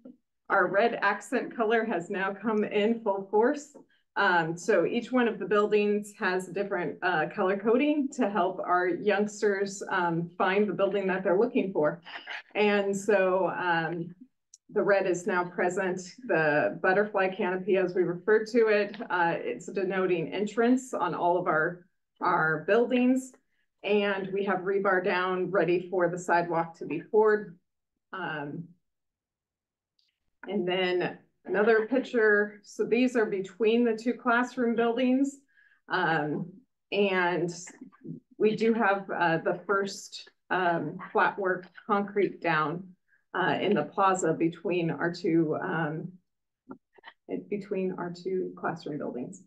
Our red accent color has now come in full force. So each one of the buildings has a different color coding to help our youngsters find the building that they're looking for. And so the red is now present. The butterfly canopy, as we refer to it, it's denoting entrance on all of our buildings. And we have rebar down ready for the sidewalk to be poured. And then another picture. So these are between the two classroom buildings. And we do have the first flat work concrete down in the plaza between our two classroom buildings.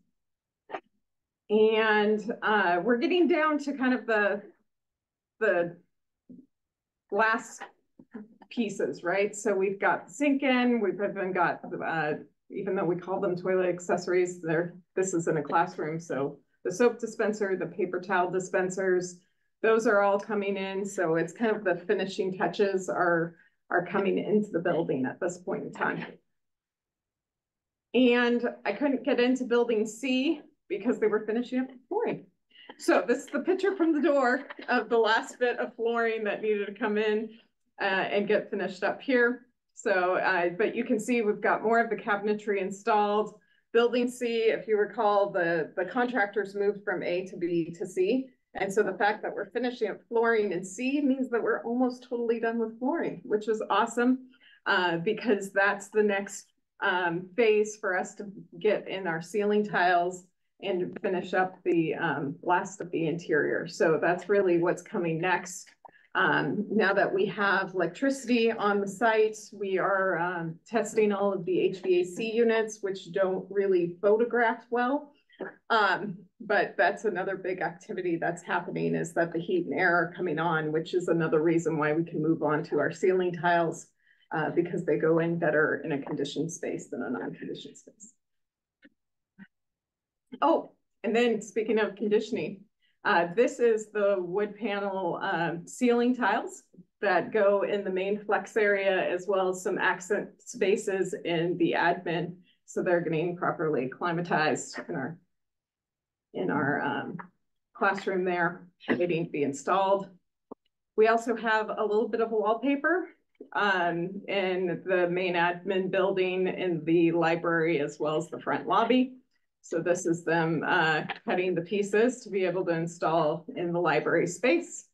And we're getting down to kind of the last pieces, right? So we've got sink in, we've even got, even though we call them toilet accessories, this is in a classroom. So the soap dispenser, the paper towel dispensers, those are all coming in. So it's kind of the finishing touches are coming into the building at this point in time. And I couldn't get into building C because they were finishing up the flooring. So this is the picture from the door of the last bit of flooring that needed to come in and get finished up here. So, but you can see we've got more of the cabinetry installed. Building C, if you recall, the contractors moved from A to B to C. And so the fact that we're finishing up flooring in C means that we're almost totally done with flooring, which is awesome, because that's the next phase for us to get in our ceiling tiles and finish up the last of the interior. So that's really what's coming next. Now that we have electricity on the site, we are testing all of the HVAC units, which don't really photograph well. But that's another big activity that's happening, is that the heat and air are coming on, which is another reason why we can move on to our ceiling tiles, because they go in better in a conditioned space than a non-conditioned space. Oh, and then speaking of conditioning, this is the wood panel ceiling tiles that go in the main flex area, as well as some accent spaces in the admin. So they're getting properly climatized in our classroom there, waiting to be installed. We also have a little bit of a wallpaper in the main admin building, in the library, as well as the front lobby. So this is them cutting the pieces to be able to install in the library space.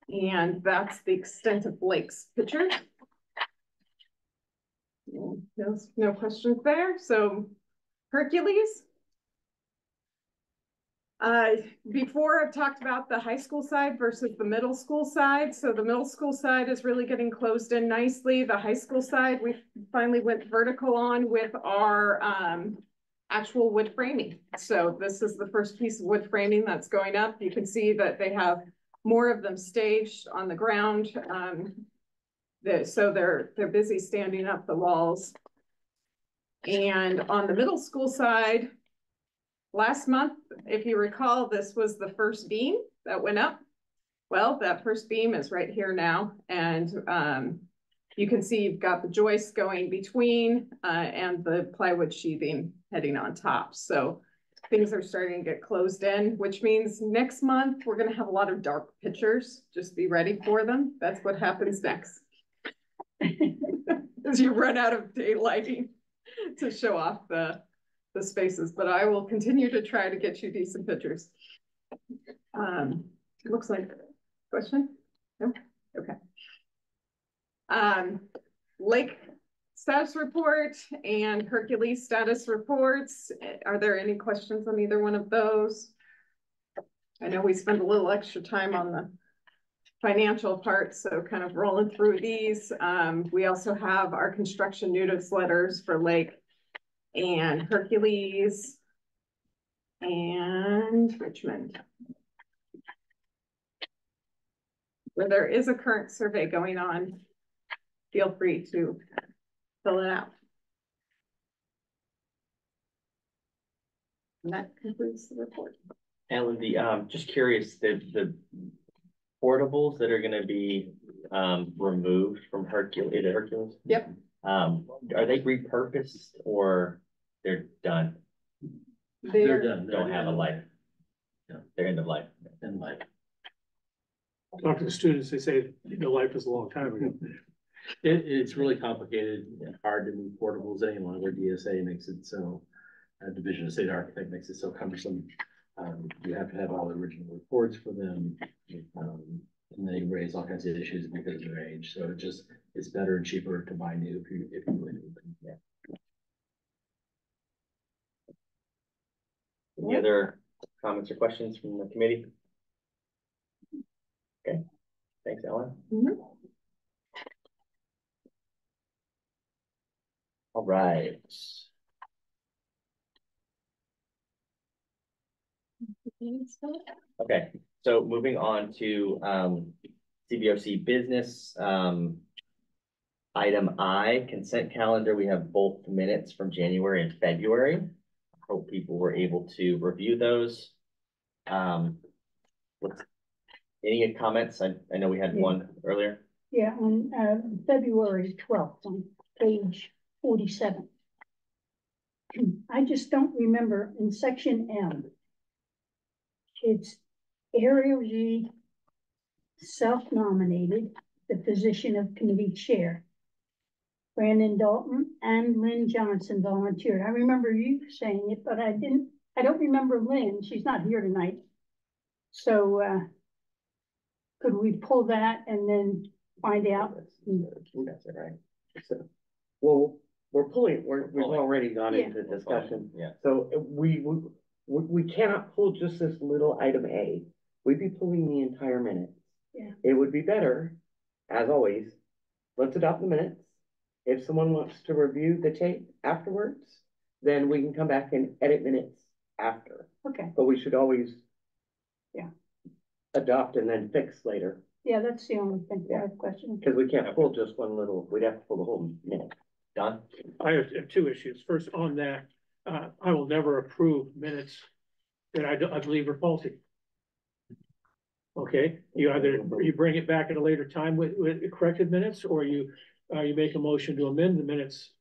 And that's the extent of Blake's picture. No questions there. So Hercules. Before I've talked about the high school side versus the middle school side. So the middle school side is really getting closed in nicely. The high school side, we finally went vertical on with our actual wood framing. So this is the first piece of wood framing that's going up. You can see that they have more of them staged on the ground. So they're busy standing up the walls. And on the middle school side, last month, if you recall, this was the first beam that went up. Well, that first beam is right here now. And you can see you've got the joists going between and the plywood sheathing heading on top. So things are starting to get closed in, which means next month we're going to have a lot of dark pictures. Just be ready for them. That's what happens next. As you run out of daylighting to show off the spaces, but I will continue to try to get you decent pictures. Looks like question? No? Okay. Lake status report and Hercules status reports. Are there any questions on either one of those? I know we spend a little extra time on the financial part, so kind of rolling through these. We also have our construction newsletters for Lake and Hercules and Richmond, where there is a current survey going on. Feel free to fill it out. And that concludes the report. Alan, just curious, the portables that are going to be removed from Hercules. Yep. Are they repurposed or they're done? They're done. Don't have a life. Yeah. They're end of life. End of life. Talk to the students, they say the life is a long time ago. It's really complicated and hard to move portables any longer. DSA makes it so, Division of State Architect makes it so cumbersome. You have to have all the original reports for them, and they raise all kinds of issues because of their age. So it's better and cheaper to buy new if you really need them. Yeah. Any other comments or questions from the committee? Okay, thanks, Ellen. Mm-hmm. All right. Okay, so moving on to CBOC business. Item I, consent calendar. We have both minutes from January and February. Hope people were able to review those. Any comments? I know we had one earlier. Yeah, on February 12th, on page 47. I just don't remember in section M. It's Area G, self-nominated, the position of committee chair. Brandon Dalton and Lynn Johnson volunteered. I remember you saying it, but I don't remember Lynn. She's not here tonight. So, could we pull that and then find out? That's it, right? So, well, we've already gone Yeah. into discussion. Yeah. So we cannot pull just this little item A. We'd be pulling the entire minutes. Yeah. It would be better, as always, let's adopt the minutes. If someone wants to review the tape afterwards, then we can come back and edit minutes after. Okay. But we should always Yeah. adopt and then fix later, Yeah, that's the only thing I have a question. because we can't pull just one little, we'd have to pull the whole minute. Don? I have two issues. First, on that, I will never approve minutes that I believe are faulty. Okay, you bring it back at a later time with corrected minutes, or you make a motion to amend the minutes.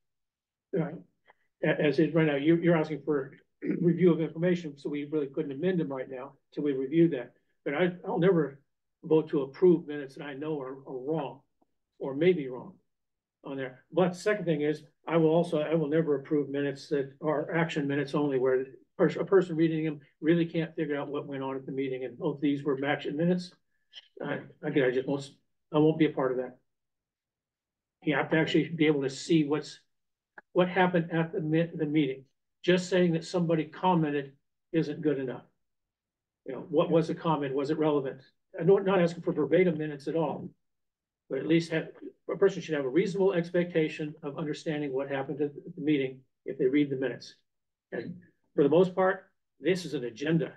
As is right now, you're asking for review of information, so we really couldn't amend them right now till we review that. But I'll never vote to approve minutes that I know are wrong, or may be wrong on there. But the second thing is, I will never approve minutes that are action minutes only, where a person reading them really can't figure out what went on at the meeting, and oh, these were action minutes. I won't be a part of that. You have to actually be able to see what happened at the meeting. Just saying that somebody commented isn't good enough. You know, what was the comment? Was it relevant? I'm not asking for verbatim minutes at all, but at least a person should have a reasonable expectation of understanding what happened at the meeting if they read the minutes. And for the most part, this is an agenda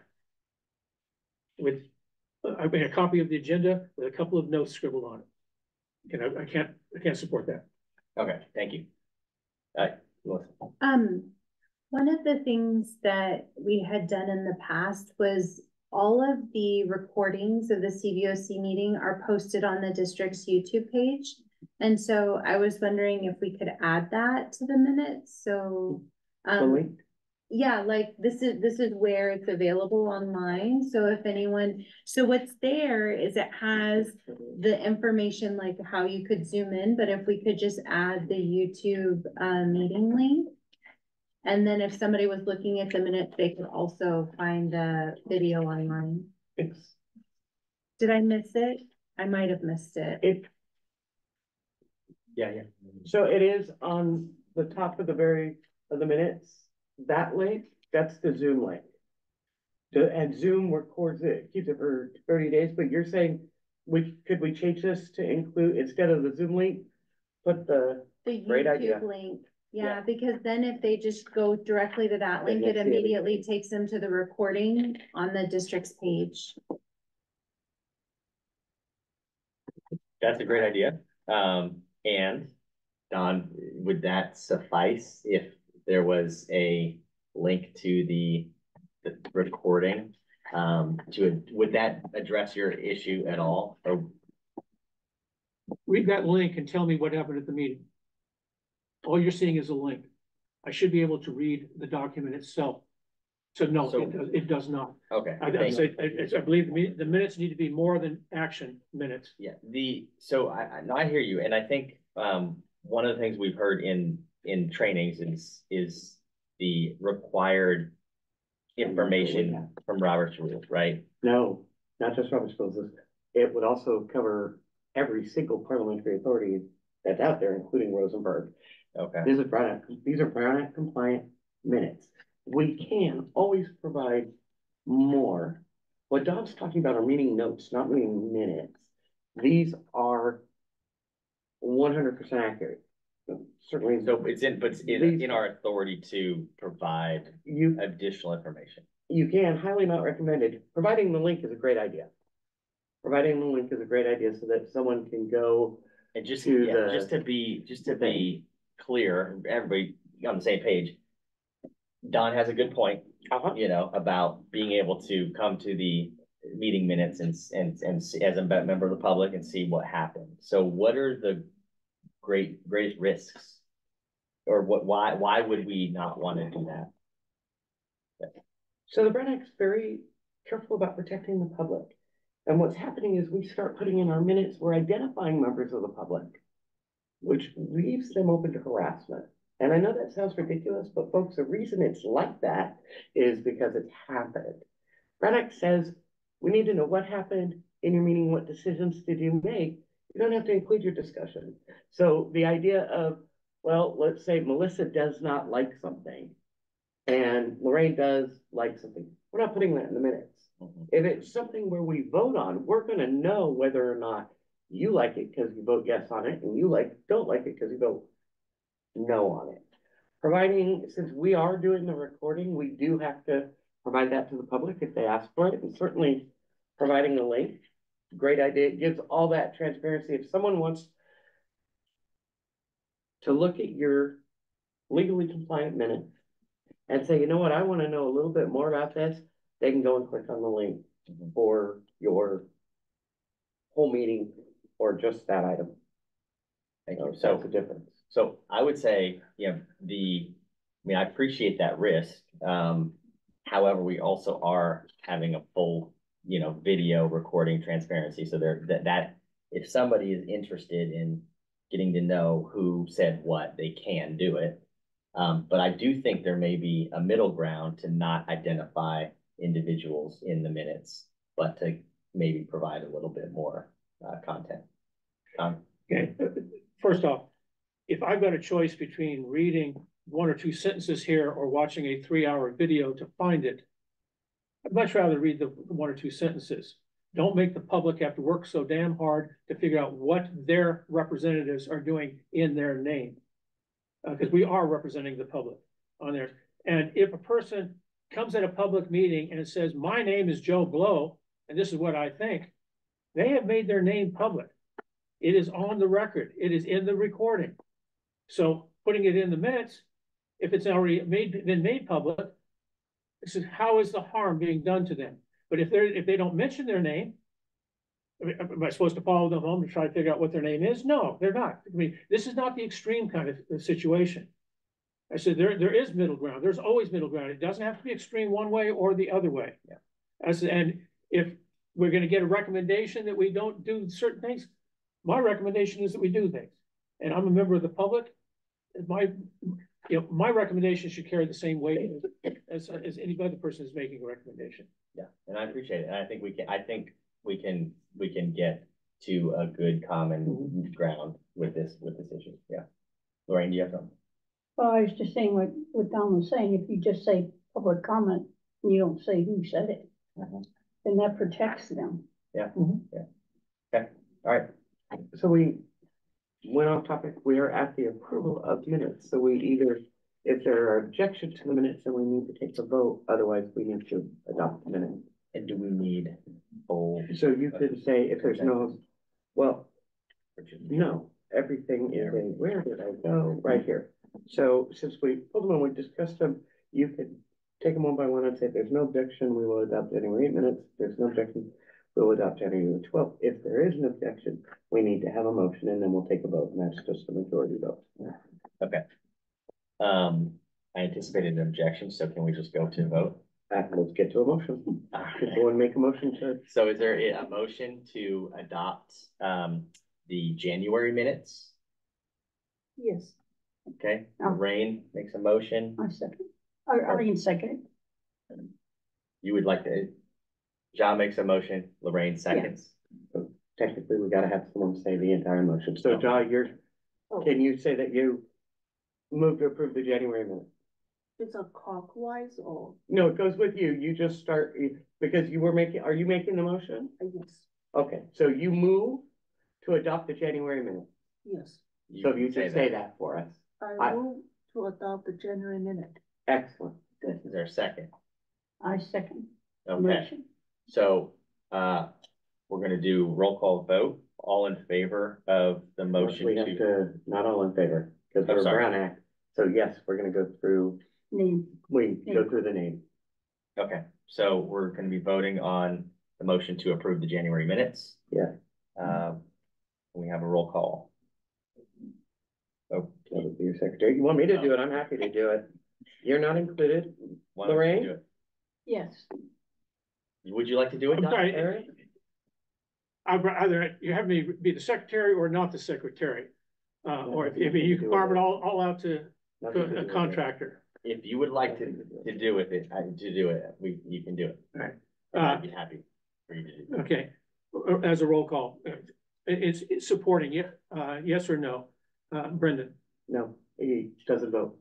with a copy of the agenda with a couple of notes scribbled on it. And I can't support that. Okay, thank you. One of the things that we had done in the past was all of the recordings of the CVOC meeting are posted on the district's YouTube page. And so I was wondering if we could add that to the minutes. So, yeah, like this is where it's available online. So if anyone, so what's there is it has the information like how you could zoom in, but if we could just add the YouTube meeting link. And then if somebody was looking at the minutes, they could also find the video online. Did I miss it? I might have missed it. Yeah. So it is on the top of the minutes, that link, that's the Zoom link. And Zoom records it, keeps it for 30 days, but you're saying could we change this to include, instead of the Zoom link, put the great idea. YouTube link. Yeah, because then if they just go directly to that link, it immediately takes them to the recording on the district's page. That's a great idea. And Don, would that suffice if there was a link to the recording? Would that address your issue at all? Or read that link and tell me what happened at the meeting. All you're seeing is a link. I should be able to read the document itself. So no, it does not. Okay. I believe the minutes need to be more than action minutes. Yeah. I hear you, and I think one of the things we've heard in trainings is the required information from Robert's Rules, right? No, not just Robert's Rules. It would also cover every single parliamentary authority that's out there, including Rosenberg. Okay. These are Brown Act compliant minutes. We can always provide more. What Don's talking about are meeting notes, not meeting minutes. These are 100% accurate. Certainly. So it's in our authority to provide additional information. You can, highly not recommended. Providing the link is a great idea. So that someone can go and just to be clear, everybody on the same page. Don has a good point, about being able to come to the meeting minutes and as a member of the public and see what happened. So what are the greatest risks, or why would we not want to do that? So the Brown Act's very careful about protecting the public. And what's happening is we start putting in our minutes, we're identifying members of the public. which leaves them open to harassment. And I know that sounds ridiculous, but folks, the reason it's like that is because it's happened. Braddock says, we need to know what happened in your meeting, what decisions did you make? You don't have to include your discussion. So the idea of, well, let's say Melissa does not like something and Lorraine does like something. We're not putting that in the minutes. If it's something where we vote on, we're gonna know whether or not you like it because you vote yes on it and you don't like it because you vote no on it. Providing, since we are doing the recording, we do have to provide that to the public if they ask for it, and certainly providing a link. Great idea. It gives all that transparency. If someone wants to look at your legally compliant minutes and say, you know what, I want to know a little bit more about this, they can go and click on the link for your whole meeting or just that item. Thank you. So the difference. So I would say, I mean, I appreciate that risk. However, we also are having a full, video recording transparency. So that if somebody is interested in getting to know who said what, they can do it. But I do think there may be a middle ground to not identify individuals in the minutes, but to maybe provide a little bit more content. Okay, first off, if I've got a choice between reading 1 or 2 sentences here or watching a 3-hour video to find it, I'd much rather read the 1 or 2 sentences. Don't make the public have to work so damn hard to figure out what their representatives are doing in their name. Because we are representing the public on there. And if a person comes at a public meeting and it says, my name is Joe Blow, and this is what I think, they have made their name public. It is on the record. It is in the recording. So putting it in the minutes, if it's already been made public, this is how is the harm being done to them? But if they don't mention their name, am I supposed to follow them home to try to figure out what their name is? No, they're not. I mean, this is not the extreme kind of situation. I said there is middle ground. There's always middle ground. It doesn't have to be extreme one way or the other way. Yeah. I said, and if we're going to get a recommendation that we don't do certain things, my recommendation is that we do things. And I'm a member of the public. My recommendation should carry the same weight as any other person is making a recommendation. Yeah, and I appreciate it. And I think we can get to a good common ground with this issue. Yeah. Lorraine, do you have something? Well, I was just saying what Don was saying, if you just say public comment and you don't say who said it, then that protects them. Yeah. Yeah. Okay. All right. So we went off topic. We are at the approval of minutes. So we either, if there are objections to the minutes, then we need to take a vote. Otherwise, we need to adopt the minutes. And do we need full? So you could say if there's no, well, no, everything is a, where did I go? Right here. So since we pulled them and we discussed them, you could take them one by one and say, if there's no objection, we will adopt January 8 minutes. If there's no objection, we'll adopt January 12. If there is an objection, we need to have a motion and then we'll take a vote, and that's just a majority vote. Okay. I anticipated an objection, so can we just go to vote? Let's get to a motion. Does someone make a motion to? So is there a motion to adopt the January minutes? Yes. Okay, Oh. Lorraine makes a motion. I second. I can second it. You would like to, John makes a motion, Lorraine seconds. So technically, we gotta have someone say the entire motion. So John, can you say that you move to approve the January minutes? It's a clockwise or? No, it goes with you. You just start, because are you making the motion? Yes, Okay, so you move to adopt the January minutes. yes. So if you just say that for us. I move to adopt the January minute. Excellent. Is there a second? I second. Okay, Motion. so we're gonna do roll call vote. All in favor of the motion We have to, not all in favor, because we're sorry. Brown Act. So yes, we're gonna go through, Name. go through the name. Okay, so we're gonna be voting on the motion to approve the January minutes. Yeah. We have a roll call. Oh, That would be your secretary. You want me to do it? I'm happy to do it. You're not included. why don't you Lorraine? do it? Yes. Would you like to do it, I'm Don? sorry, either you have me be the secretary or not the secretary. Or if you can farm it all out to Nothing to do a with it. contractor. If you would like to do it, you can do it. Right. I'd be happy for you to do that. Okay, as a roll call, it's supporting, yes or no? Brendan? No, he doesn't vote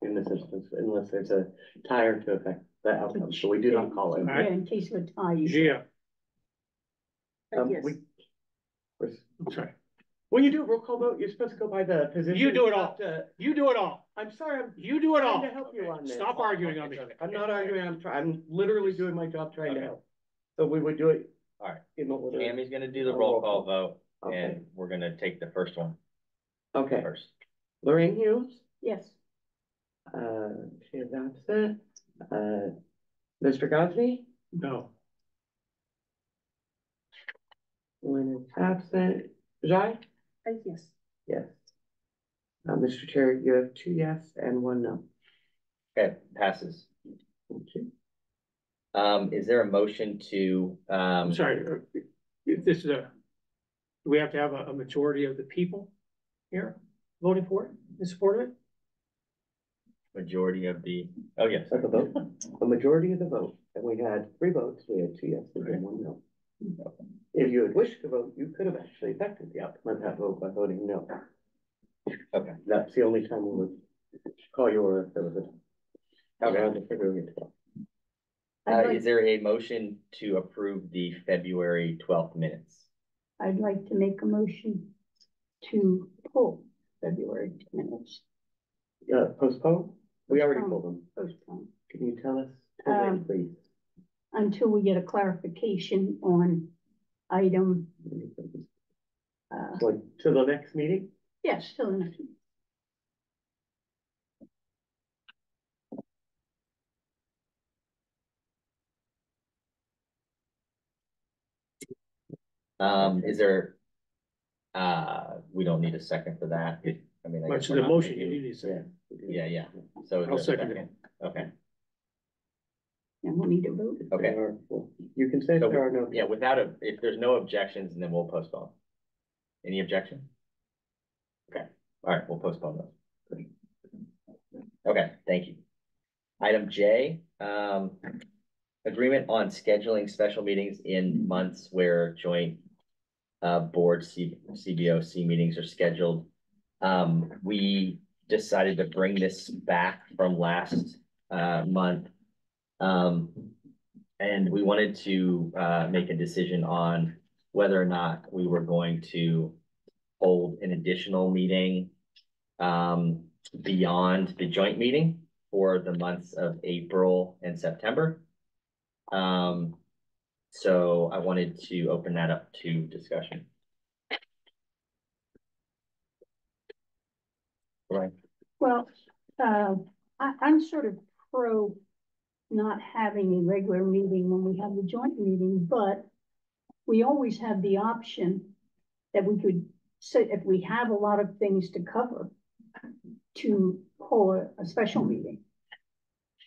in this instance unless there's a tire to affect the outcome, so we do not call it. Yeah, in case of a tie. you- Gia? Yes. I'm sorry. When you do a roll call vote, you're supposed to go by the position. You do it all. not the- You do it all. I'm sorry, I'm You do it trying all. to help you on this. Stop arguing on me. I'm not arguing, I'm literally doing my job trying to help. So we would do it. All right. In the order. Tammy's gonna do the A roll call vote, Okay. and we're gonna take the first one Okay, first. Lorraine Hughes, Yes, she is absent, Mr. Gosney, No. Lynn is absent, Jai? Yes. Yes. Mr. Chair, you have 2 yes and 1 no. Okay, passes. Thank you. Is there a motion to, I'm sorry, if this is do we have to have a majority of the people here voting for it, in support of it? majority of the, oh, yes. That's a vote, a majority of the vote, and we had 3 votes, we had 2 yes and 1 no. If you had wished to vote, you could have actually affected the outcome of that vote by voting no. Okay. That's the only time we would call you or if there was a. Okay. I'd like, Is there a motion to approve the February 12th minutes? I'd like to make a motion to pull February minutes, Postpone? We already pulled them. postpone, Can you tell us, when, please? until we get a clarification on item, Like, to the next meeting? yes, still in a. Is there, we don't need a second for that. I mean, I Much guess of we're the not motion gonna you do- need to say. Yeah. So is I'll there a second it. Okay, And we need to vote. okay. Well, you can say if So, there are no. yeah, if there's no objections, then we'll postpone. Any objection? Okay, all right, we'll postpone those. Okay, thank you. Item J, agreement on scheduling special meetings in months where joint board CBOC meetings are scheduled. We decided to bring this back from last month. And we wanted to make a decision on whether or not we were going to hold an additional meeting beyond the joint meeting for the months of April and September. So I wanted to open that up to discussion. Right. Well, I'm sort of pro not having a regular meeting when we have the joint meeting, but we always have the option that we could say, if we have a lot of things to cover, to hold a special meeting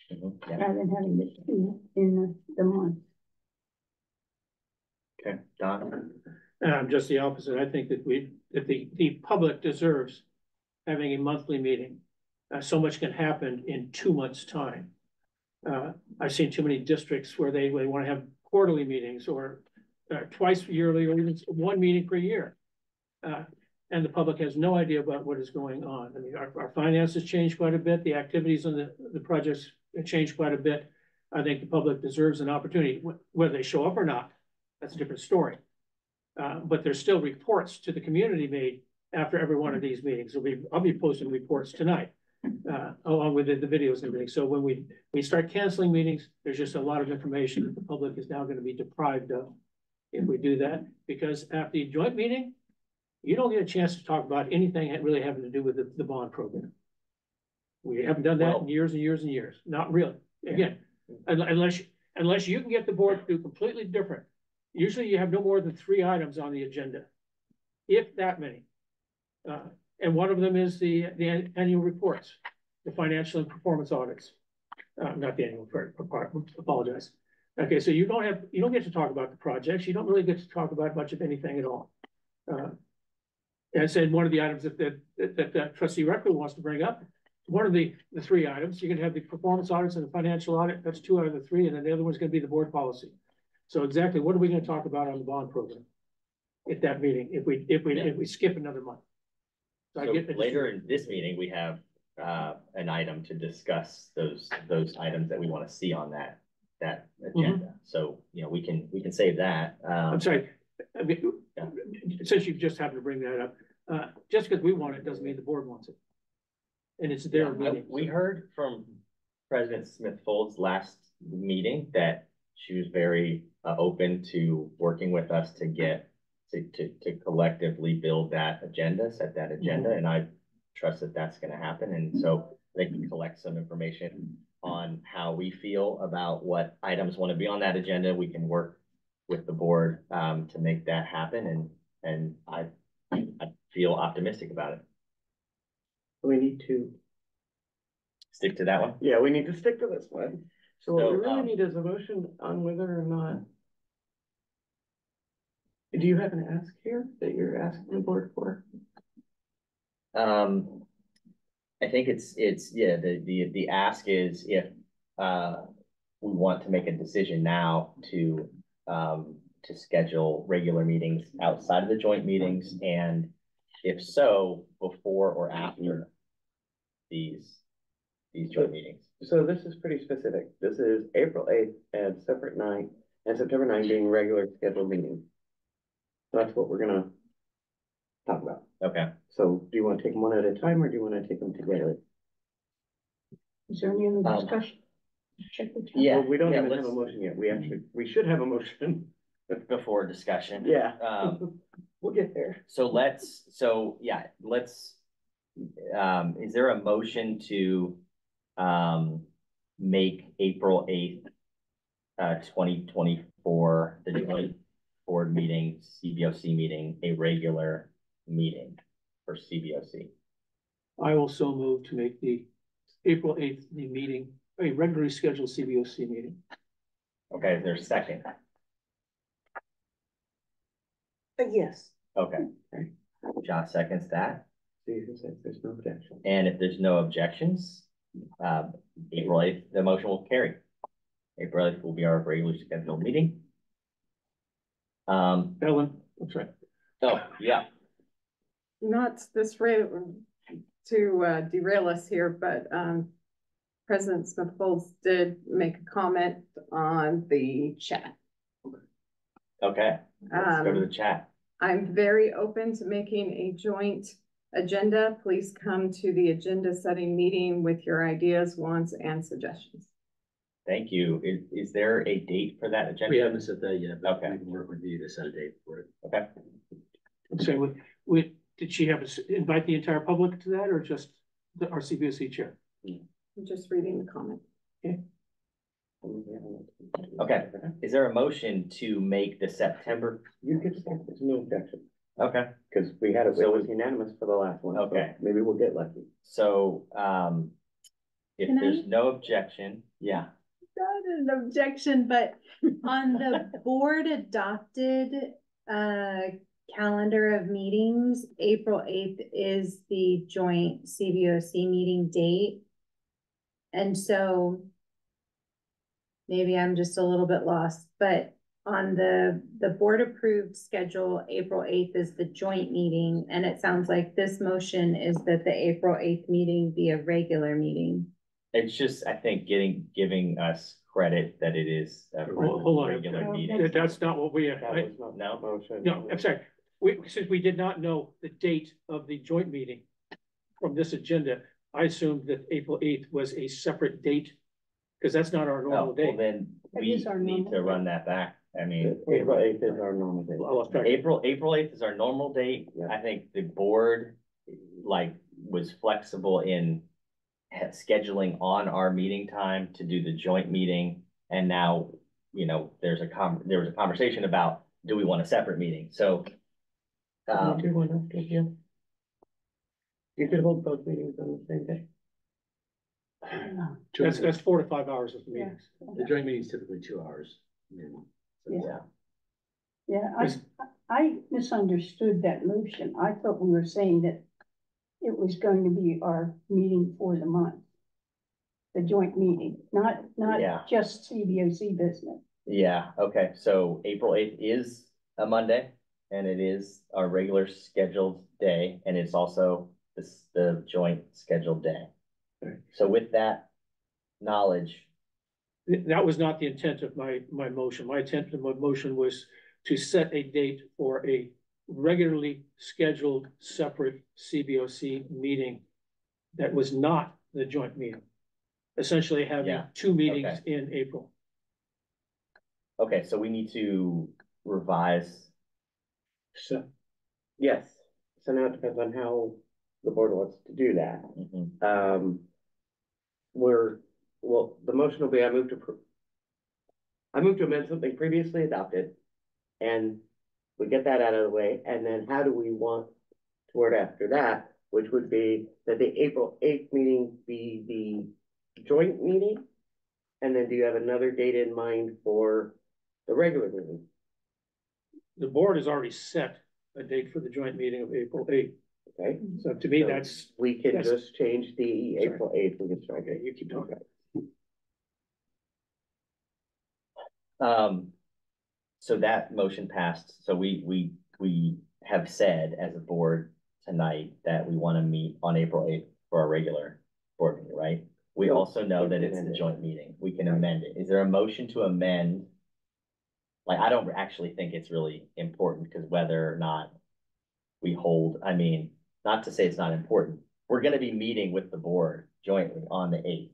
Yeah. rather than having the 2 in the month. Okay, Don. Just the opposite. I think that the public deserves having a monthly meeting. So much can happen in 2 months' time. I've seen too many districts where they want to have quarterly meetings or twice yearly or even 1 meeting per year. And the public has no idea about what is going on. I mean, our finances changed quite a bit. The activities on the projects changed quite a bit. I think the public deserves an opportunity, whether they show up or not. That's a different story. But there's still reports to the community made after every one of these meetings. I'll be posting reports tonight, along with the videos and everything. So when we start canceling meetings, there's just a lot of information that the public is now going to be deprived of if we do that. Because after the joint meeting, you don't get a chance to talk about anything really having to do with the bond program. We haven't done that in years and years and years. Not really. Again, unless you can get the board to do completely different. Usually you have no more than 3 items on the agenda, if that many. And one of them is the annual reports, the financial and performance audits. Not the annual report, apologize. Okay, so you don't get to talk about the projects. You don't really get to talk about much of anything at all. And I said, one of the items that trustee Reckler wants to bring up, one of the three items, you're gonna have the performance audits and the financial audit, that's 2 out of the 3, and then the other one's gonna be the board policy. So exactly, what are we gonna talk about on the bond program at that meeting, if we skip another month? So I So get later in this meeting, we have an item to discuss those items that we want to see on that agenda. So, you know, we can save that. I'm sorry, I mean, Yeah. since you just happened to bring that up, just because we want it doesn't mean the board wants it. And it's their meeting. We heard from President Smith-Folds last meeting that she was very open to working with us to get to collectively build that agenda, set that agenda, and I trust that that's going to happen. And so they can collect some information on how we feel about what items want to be on that agenda. We can work with the board to make that happen, and I feel optimistic about it. We need to, Stick to that one. yeah, we need to stick to this one. So what we So, really need is a motion on whether or not. Do you have an ask here that you're asking the board for? I think it's yeah, the ask is if we want to make a decision now to schedule regular meetings outside of the joint meetings, and if so, before or after these joint meetings. So this is pretty specific. This is April 8th and separate night, and September 9th being regular scheduled meetings. That's what we're gonna talk about. Okay. So do you want to take them one at a time, or do you want to take them together? Is there any other discussion? Check the time. Yeah. Well, we don't even have let's- a motion yet. We should have a motion. Before discussion. Yeah. We'll get there. Let's, is there a motion to, make April 8th, 2024, the joint board meeting, CBOC meeting, a regular meeting for CBOC? I will so move to make the April 8th, the meeting, a regularly scheduled CBOC meeting. Okay, is there a second? Yes. Okay. John seconds that. See who says there's no objection. And if there's no objections, April 8th, the motion will carry. April 8th will be our regularly scheduled meeting. Ellen, that's right. Oh, yeah. Not this rate to derail us here, but President Smith-Folds did make a comment on the chat. Okay, let's go to the chat. I'm very open to making a joint agenda. Please come to the agenda setting meeting with your ideas, wants, and suggestions. Thank you. Is there a date for that agenda? We haven't set that yet, but Okay. we can work with you to set a date for it. Okay. So did she have us invite the entire public to that, or just our CBOC chair? I'm just reading the comment. Okay. Is there a motion to make the September? You could say there's no objection, Okay. because it was unanimous for the last one. so Okay. Maybe we'll get lucky. So, if Can there's no objection, yeah. Not an objection, but on the board adopted calendar of meetings, April 8th is the joint CBOC meeting date. And so maybe I'm just a little bit lost, but on the board approved schedule, April 8th is the joint meeting. And it sounds like this motion is that the April 8th meeting be a regular meeting. It's just, I think, giving us credit that it is a Hold on. regular meeting. That's not what we have. That was not No. the motion. No, I'm sorry. Since we did not know the date of the joint meeting from this agenda, I assumed that April 8th was a separate date, because that's not our Oh, normal well, date. then That we is our need normal to date. run that back. I mean, April 8th is our normal date. I lost track. April 8th is our normal date. Yeah. I think the board was flexible in scheduling on our meeting time to do the joint meeting. And now, there was a conversation about, do we want a separate meeting? So, You do one after, yeah. You could hold both meetings on the same day. That's 4 to 5 hours of meetings. The joint meeting is typically 2 hours. yeah. Yeah, I misunderstood that motion. I thought we were saying that it was going to be our meeting for the month. The joint meeting, Yeah. not just CBOC business. Yeah, okay, so April 8th is a Monday, and it is our regular scheduled day, and it's also the joint scheduled day. Right. So with that knowledge, That was not the intent of my motion. My intent of my motion was to set a date for a regularly scheduled separate CBOC meeting that was not the joint meeting. Essentially having Yeah, two meetings okay. in April. okay, so we need to revise. So, yes, so now it depends on how the board wants to do that. Mhm. Well, the motion will be, I move to amend something previously adopted. And we get that out of the way, and then how do we want to word after that, which would be that the April 8th meeting be the joint meeting? And then do you have another date in mind for the regular meeting? The board has already set a date for the joint meeting of April 8th. Okay, So to me, So that's, we can that's- just change the Sorry. April 8th, we can strike okay, it. you keep talking. So that motion passed, so we have said as a board tonight that we want to meet on April 8th for our regular board meeting, right? We So also know we that can it's the amend it. joint meeting, we can amend it. Is there a motion to amend? Like, I don't actually think it's really important, because whether or not we hold, I mean, not to say it's not important, we're gonna be meeting with the board jointly on the 8th.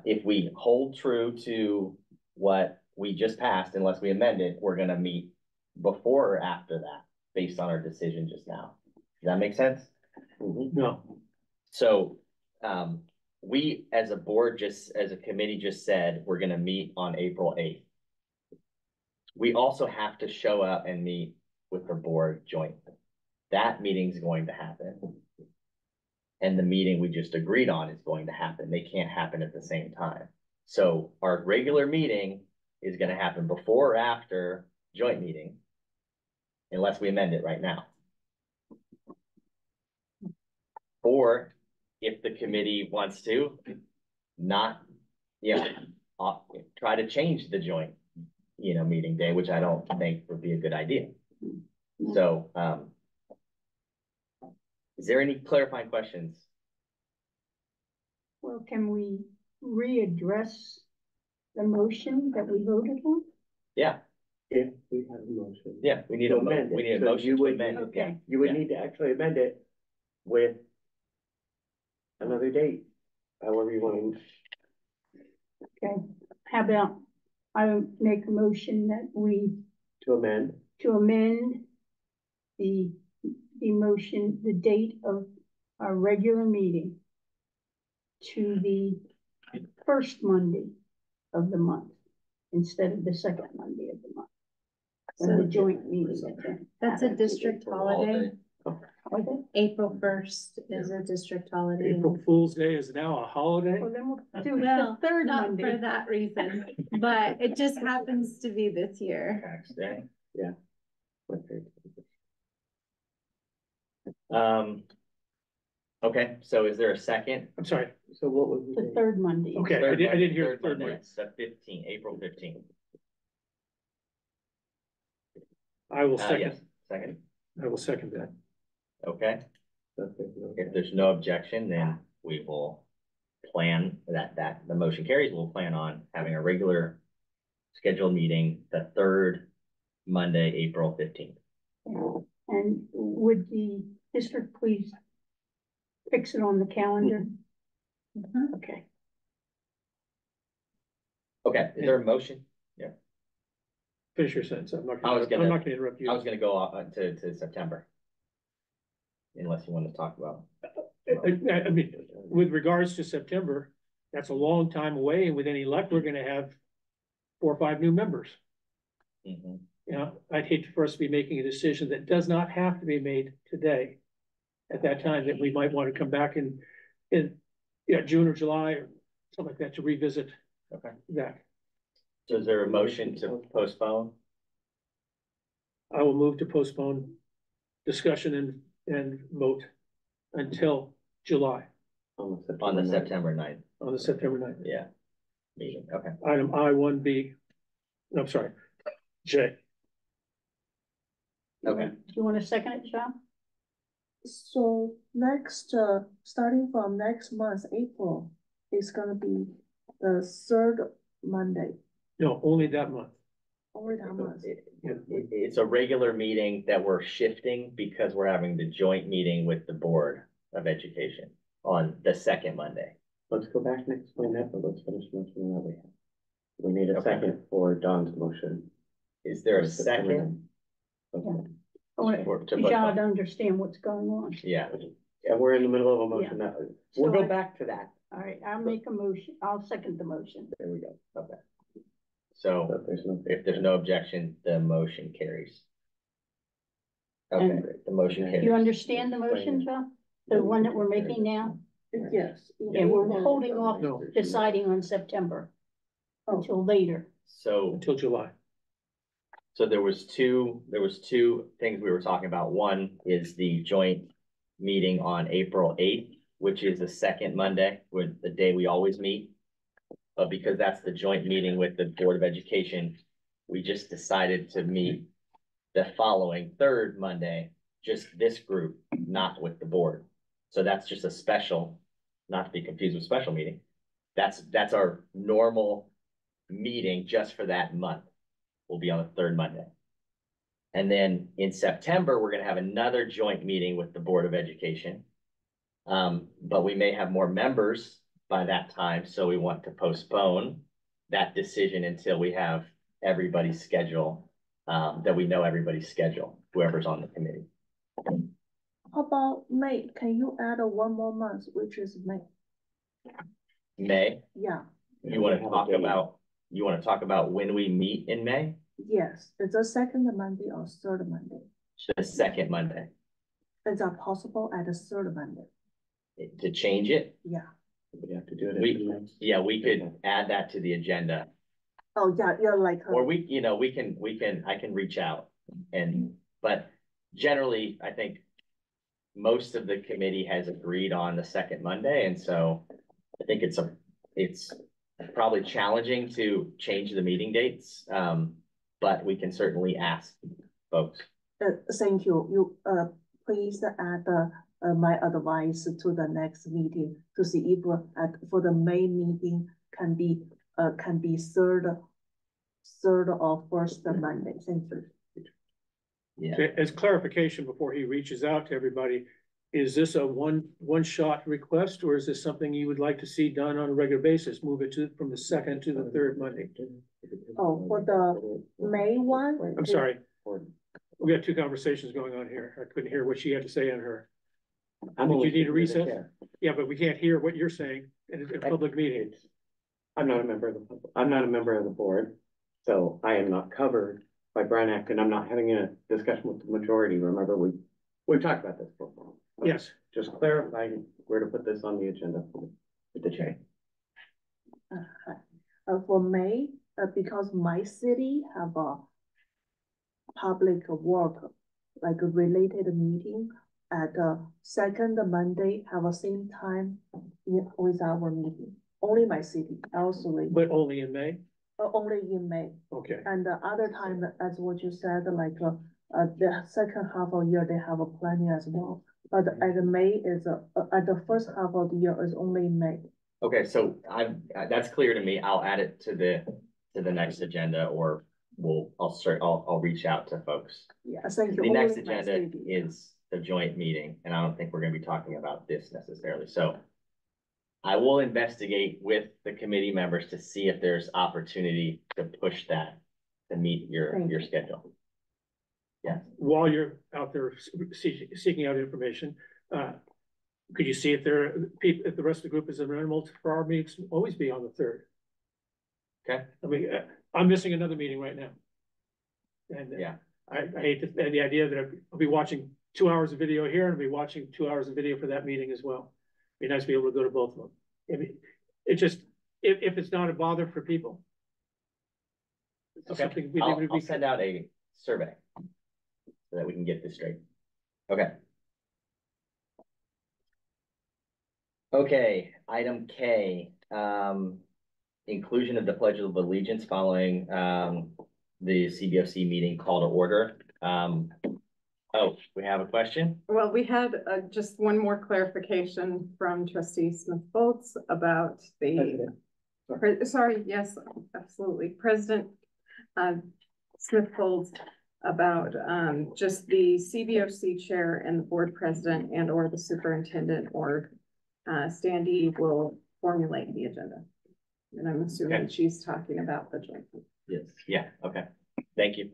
If we hold true to what we just passed, unless we amend it, we're gonna meet before or after that, based on our decision just now. Does that make sense? No, So, we as a board, as a committee just said, we're gonna meet on April 8th. We also have to show up and meet with the board jointly. That meeting's going to happen. And the meeting we just agreed on is going to happen. They can't happen at the same time. So our regular meeting is gonna happen before or after joint meeting, unless we amend it right now. Or if the committee wants to not, try to change the joint, meeting day, which I don't think would be a good idea. So, is there any clarifying questions? Well, can we readdress the motion that we voted on? Yeah, If we have a motion. yeah, we need To a amend it. motion So to amend it, yeah. Okay. You would Yeah. need to actually amend it with another date, however you want to. Okay, how about I make a motion that To amend. to amend the motion, the date of our regular meeting to the first Monday of the month instead of the second Monday of the month. And the joint meeting. That's a district holiday. Okay, April 1st is a district holiday. April Fool's Day is now a holiday. well, then we'll do Well, the third not Monday. for that reason, but it just happens to be this year. Tax day. Okay. Okay, so is there a second? I'm sorry. So what was The the third Monday. Okay, I didn't hear the third Monday, one. it's the 15th, April 15th. I will Yes, second, second, I will second that. okay. date? If there's no objection, then we will plan that the motion carries. We'll plan on having a regular scheduled meeting the third Monday, April 15th. And would the district please fix it on the calendar? Mhm. Okay. Okay, is there a motion? Finish your sentence. I'm not I was gonna, gonna- I'm not gonna interrupt you. I was gonna go off to September. Unless you want to talk about. I mean, with regards to September, that's a long time away, and with any luck, we're gonna have 4 or 5 new members. Mhm. I'd hate for us to be making a decision that does not have to be made today. At that time, that we might want to come back in June or July or something like that to revisit. Okay. That. So is there a motion to postpone? I will move to postpone discussion and vote until July, On On the 9th. September 9th, on the September 9th. yeah, meeting, okay. Item I1B, no, I'm sorry, J. Okay. Do you want to second it, John? So next, starting from next month, April, it's gonna be the third Monday, No, only that month. only that month. It's a regular meeting that we're shifting because we're having the joint meeting with the Board of Education on the second Monday. Let's go back and explain that, but let's finish the motion that we have. We need a Okay. second for Don's motion. Is there a For September second? 9th. Okay. I want For- to John vote to on? understand what's going on. Yeah, And we're in the middle of a motion that, we'll So go I- back to that. All right, I'll make a motion. I'll second the motion. There we go. okay. So So there's no. if there's no objection, the motion carries. Okay, And- great. The motion Do Do you carries. understand the motion, John? The one that we're making now? Yes. And we're holding off No. deciding on September until later. So Until July. So there was two things we were talking about. One is the joint meeting on April 8th, which is the second Monday, with the day we always meet. But because that's the joint meeting with the Board of Education, we just decided to meet the following third Monday, just this group, not with the board. So that's just a special, not to be confused with special meeting. That's our normal meeting just for that month. Will be on the third Monday. And then in September, we're gonna have another joint meeting with the Board of Education. But we may have more members by that time, so we want to postpone that decision until we have everybody's schedule, that we know everybody's schedule, whoever's on the committee. How about May? Can you add a one more month, which is May? May, Yeah, you wanna talk about when we meet in May? yes. It's the second Monday or third Monday. The second Monday, Is that possible at the third Monday? to change it? Yeah. We have to do it. Yeah, we could add that to the agenda. Oh, yeah, you're like. Or I can reach out but generally, I think most of the committee has agreed on the second Monday, and so I think it's probably challenging to change the meeting dates, but we can certainly ask folks. Thank you. You, please add, my advice to the next meeting to see if, for the May meeting can be third or first Monday. Thank you. Yeah, As clarification before he reaches out to everybody, is this a one-shot request, or is this something you would like to see done on a regular basis? Move it from the second to the third Monday? Oh, for the May one? I'm sorry. We got two conversations going on here. I couldn't hear what she had to say on her. Did you need a recess? Yeah, but we can't hear what you're saying in a public meeting. I'm not a member of the board, so I am not covered by Brown Act, and I'm not having a discussion with the majority. Remember, we've talked about this before. Yes. Just clarifying where to put this on the agenda for the change. For May, because my city have a public work, like a related meeting at the second Monday, have the same time with our meeting. Only my city, also. But only in May? Only in May. Okay. And the other time, as what you said, like, the second half of the year, they have a planning as well. But at May is, at the first half of the year is only May. okay, so that's clear to me. I'll add it to the next agenda, or I'll reach out to folks. Yeah, thank you. The next Only my agenda city. is the joint meeting, and I don't think we're gonna be talking about this necessarily, so. I will investigate with the committee members to see if there's opportunity to push that to meet Thank your you. schedule. Yes, While you're out there seeking out information, could you see if if the rest of the group is amenable for our meetings to always be on the third? okay, I mean, I'm missing another meeting right now. And yeah, I hate the idea that I'll be watching 2 hours of video here and I'll be watching 2 hours of video for that meeting as well. Be nice to be able to go to both of them. It just, if it's not a bother for people. okay, I'll send out a survey. so that we can get this straight. Okay. Okay, item K, inclusion of the Pledge of Allegiance following the CBOC meeting call to order. Oh, we have a question? Well, we had just one more clarification from trustee Smith-Foltz about the, sorry, yes, absolutely. President Smith-Foltz about just the CBOC chair and the board president and or the superintendent or standee will formulate the agenda. And I'm assuming she's talking about the joint. Yes. Yeah. Okay. Thank you.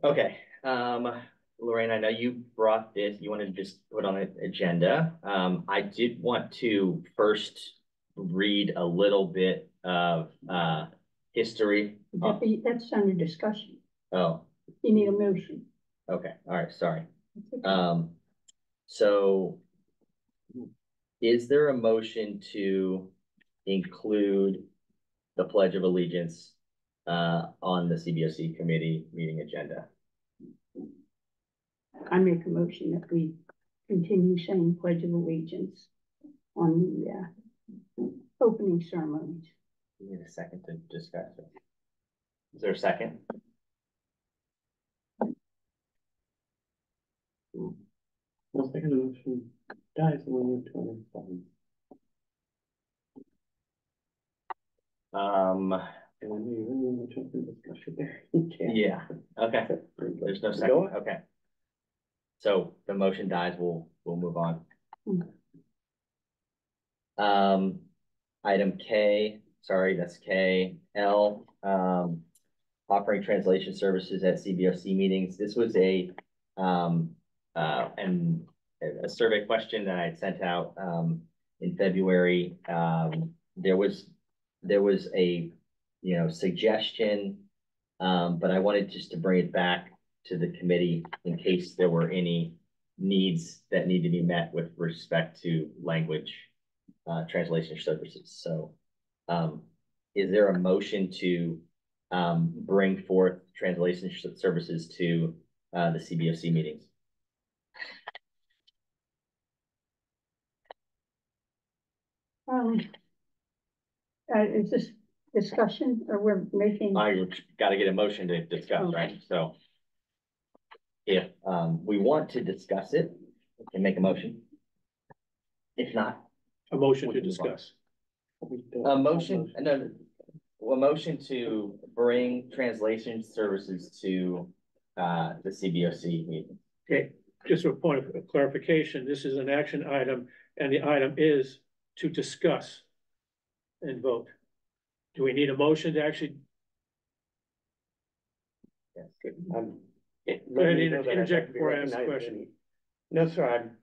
Okay. Lorraine, I know you brought this, you wanted to just put on an agenda. I did want to first read a little bit of history. That's under discussion. Oh. You need a motion. Okay. All right. Sorry. So is there a motion to include the Pledge of Allegiance on the CBOC committee meeting agenda? I make a motion that we continue saying Pledge of Allegiance on the opening ceremonies. We need a second to discuss it. Is there a second? No second motion dies when we move to our next button. Yeah. Okay. There's no second. Okay. So the motion dies. We'll move on. Item K. Sorry, that's K. L. Offering translation services at CBOC meetings. This was a survey question that I had sent out in February. There was a suggestion, but I wanted just to bring it back to the committee in case there were any needs that need to be met with respect to language translation services. So is there a motion to bring forth translation services to the CBOC meetings? Is this discussion or we're making? I got to get a motion to discuss, right? So if we want to discuss it, we can make a motion. If not, A motion to discuss. a motion to bring translation services to the CBOC meeting. Okay, just for a point of clarification, this is an action item and the item is to discuss and vote. Do we need a motion to actually? Yes. Go ahead and interject before I ask the question. No, sir, I'm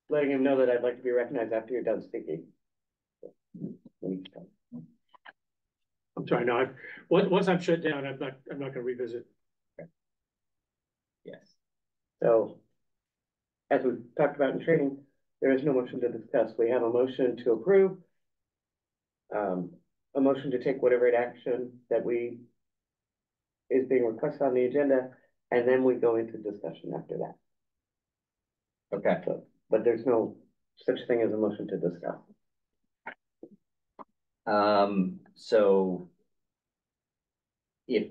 letting him know that I'd like to be recognized after you're done speaking. I'm sorry, no, once I'm shut down, I'm not gonna revisit. Okay. Yes. So, as we talked about in training, there is no motion to discuss. We have a motion to approve. A motion to take whatever action that is being requested on the agenda, and then we go into discussion after that. Okay. So, but there's no such thing as a motion to discuss. So if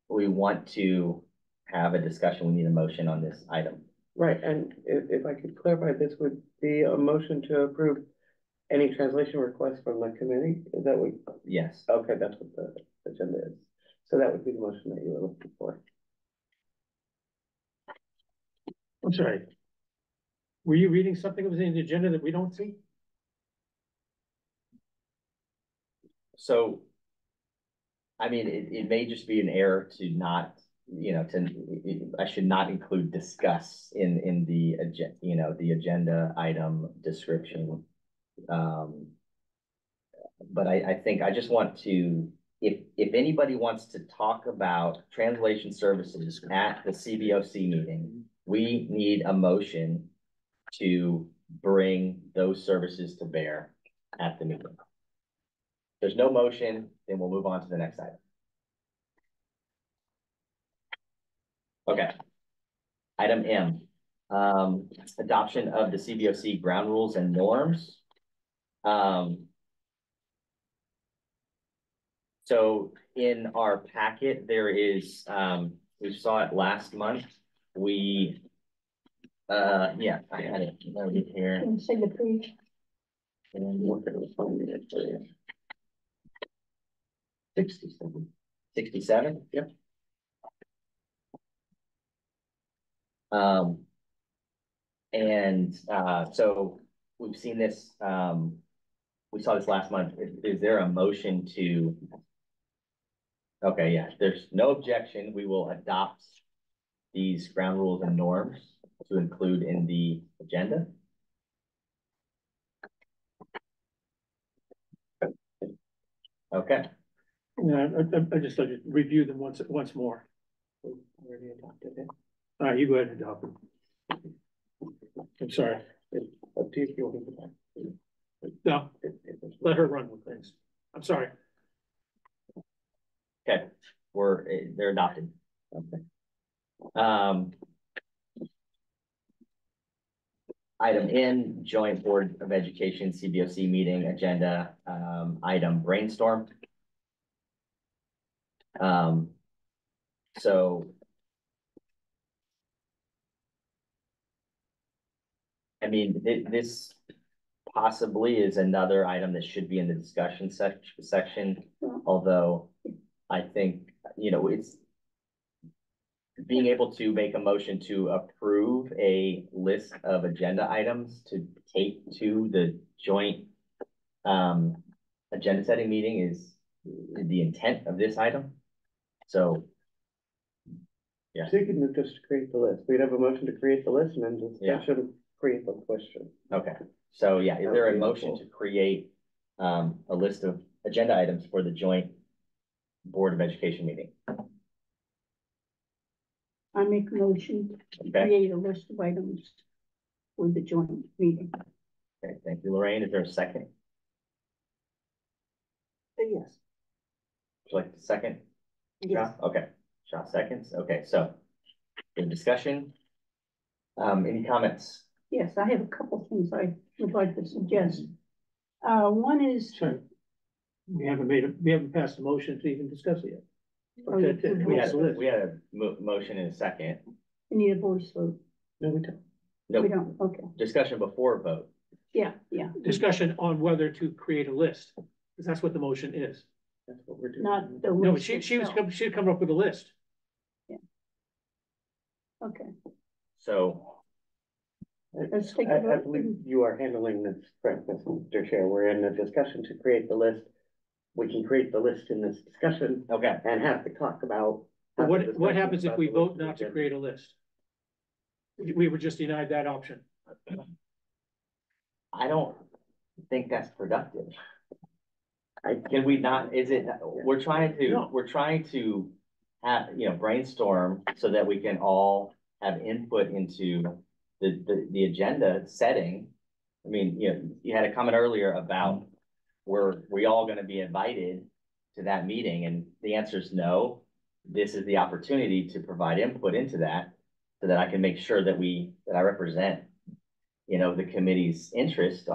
we want to have a discussion, we need a motion on this item. Right, and if I could clarify, this would be a motion to approve any translation requests from the committee? Is that what? Yes. Okay, that's what the agenda is. So that would be the motion that you were looking for. I'm sorry. Were you reading something that was in the agenda that we don't see? So, I mean, it may just be an error to not, I should not include discuss in the agenda, the agenda item description. But I think I just want to, if anybody wants to talk about translation services at the CBOC meeting, we need a motion to bring those services to bear at the meeting. If there's no motion, then we'll move on to the next item. Okay. Item M, adoption of the CBOC ground rules and norms. So in our packet, there is, we saw it last month. We, yeah, I had it right here. Can you say the page? And we're gonna find it for you. 67. 67? Yep. So we've seen this, we saw this last month. Is there a motion to? Okay, yeah, there's no objection. We will adopt these ground rules and norms to include in the agenda. Okay. Yeah, I just like to review them once more. Already adopted it. All right, you go ahead and adopt them. I'm sorry. Up to you if you want to go back. No, let her run with things. I'm sorry. Okay, they're adopted. Okay. Item N, joint Board of Education CBOC meeting agenda, item brainstorm. So I mean, this possibly is another item that should be in the discussion section, although I think, it's being able to make a motion to approve a list of agenda items to take to the joint agenda setting meeting is the intent of this item. So yeah. So you can just create the list. We'd have a motion to create the list and then discussion, create the question. Okay. So yeah, is there a motion to create a list of agenda items for the joint Board of Education meeting? I make a motion to create a list of items for the joint meeting. Okay, thank you, Lorraine. Is there a second? Yes. Would you like a second? Yes. Shaw? Okay, Shaw seconds. Okay, so the discussion. Any comments? Yes, I have a couple things I would like to suggest. One is. Sorry. We haven't passed a motion to even discuss it yet. We had a motion in a second. We need a voice vote. No, we don't. Nope. We don't, okay. Discussion before vote. Yeah. Discussion on whether to create a list, because that's what the motion is. That's what we're doing. Not the. No, list she'd come up with a list. Yeah. Okay. So Let's take a I vote. believe you are handling this correct, Mr. Chair. We're in a discussion to create the list. We can create the list in this discussion. Okay. And have to talk about. What happens if we vote not to create a list? We were just denied that option. I don't think that's productive. Can we not, we're trying to have, brainstorm so that we can all have input into the agenda setting. I mean, you had a comment earlier about were we all going to be invited to that meeting, and the answer is no. This is the opportunity to provide input into that so that I can make sure that I represent, the committee's interest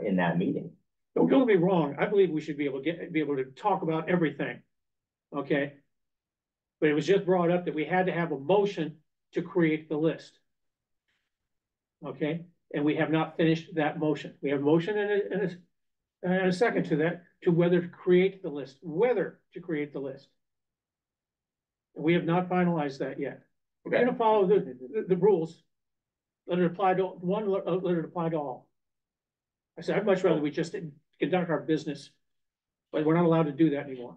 in that meeting. Don't get me wrong. I believe we should be able to talk about everything. Okay. But it was just brought up that we had to have a motion to create the list. Okay. And we have not finished that motion. We have a motion and a second to that, to whether to create the list, We have not finalized that yet. We're going to follow the rules. Let it apply to one, let it apply to all. I said, I'd much rather we just conduct our business, but we're not allowed to do that anymore.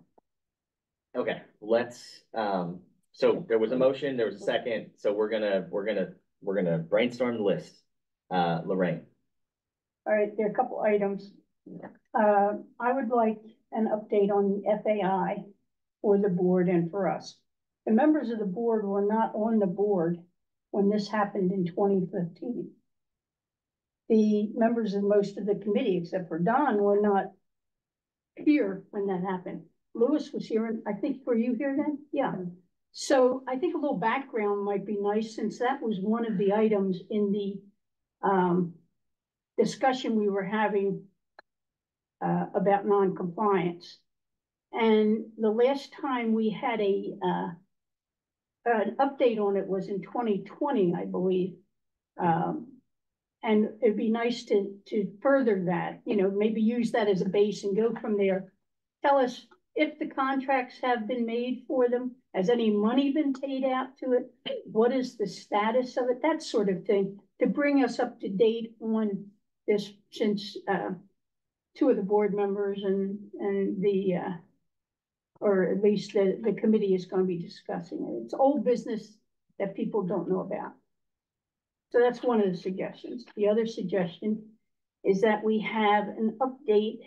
Okay, let's, so there was a motion, there was a second, so we're gonna brainstorm the list. Lorraine. All right, there are a couple items. I would like an update on the FAI for the board and for us. The members of the board were not on the board when this happened in 2015. The members of most of the committee, except for Don, were not here when that happened. Lewis was here, and I think, were you here then? Yeah. So I think a little background might be nice, since that was one of the items in the discussion we were having about non-compliance. And the last time we had an update on it was in 2020, I believe. And it'd be nice to further that, you know, maybe use that as a base and go from there. Tell us if the contracts have been made for them. Has any money been paid out to it? What is the status of it? That sort of thing, to bring us up to date on this, since two of the board members and the or at least the committee is going to be discussing it. It's old business that people don't know about. So that's one of the suggestions. The other suggestion is that we have an update.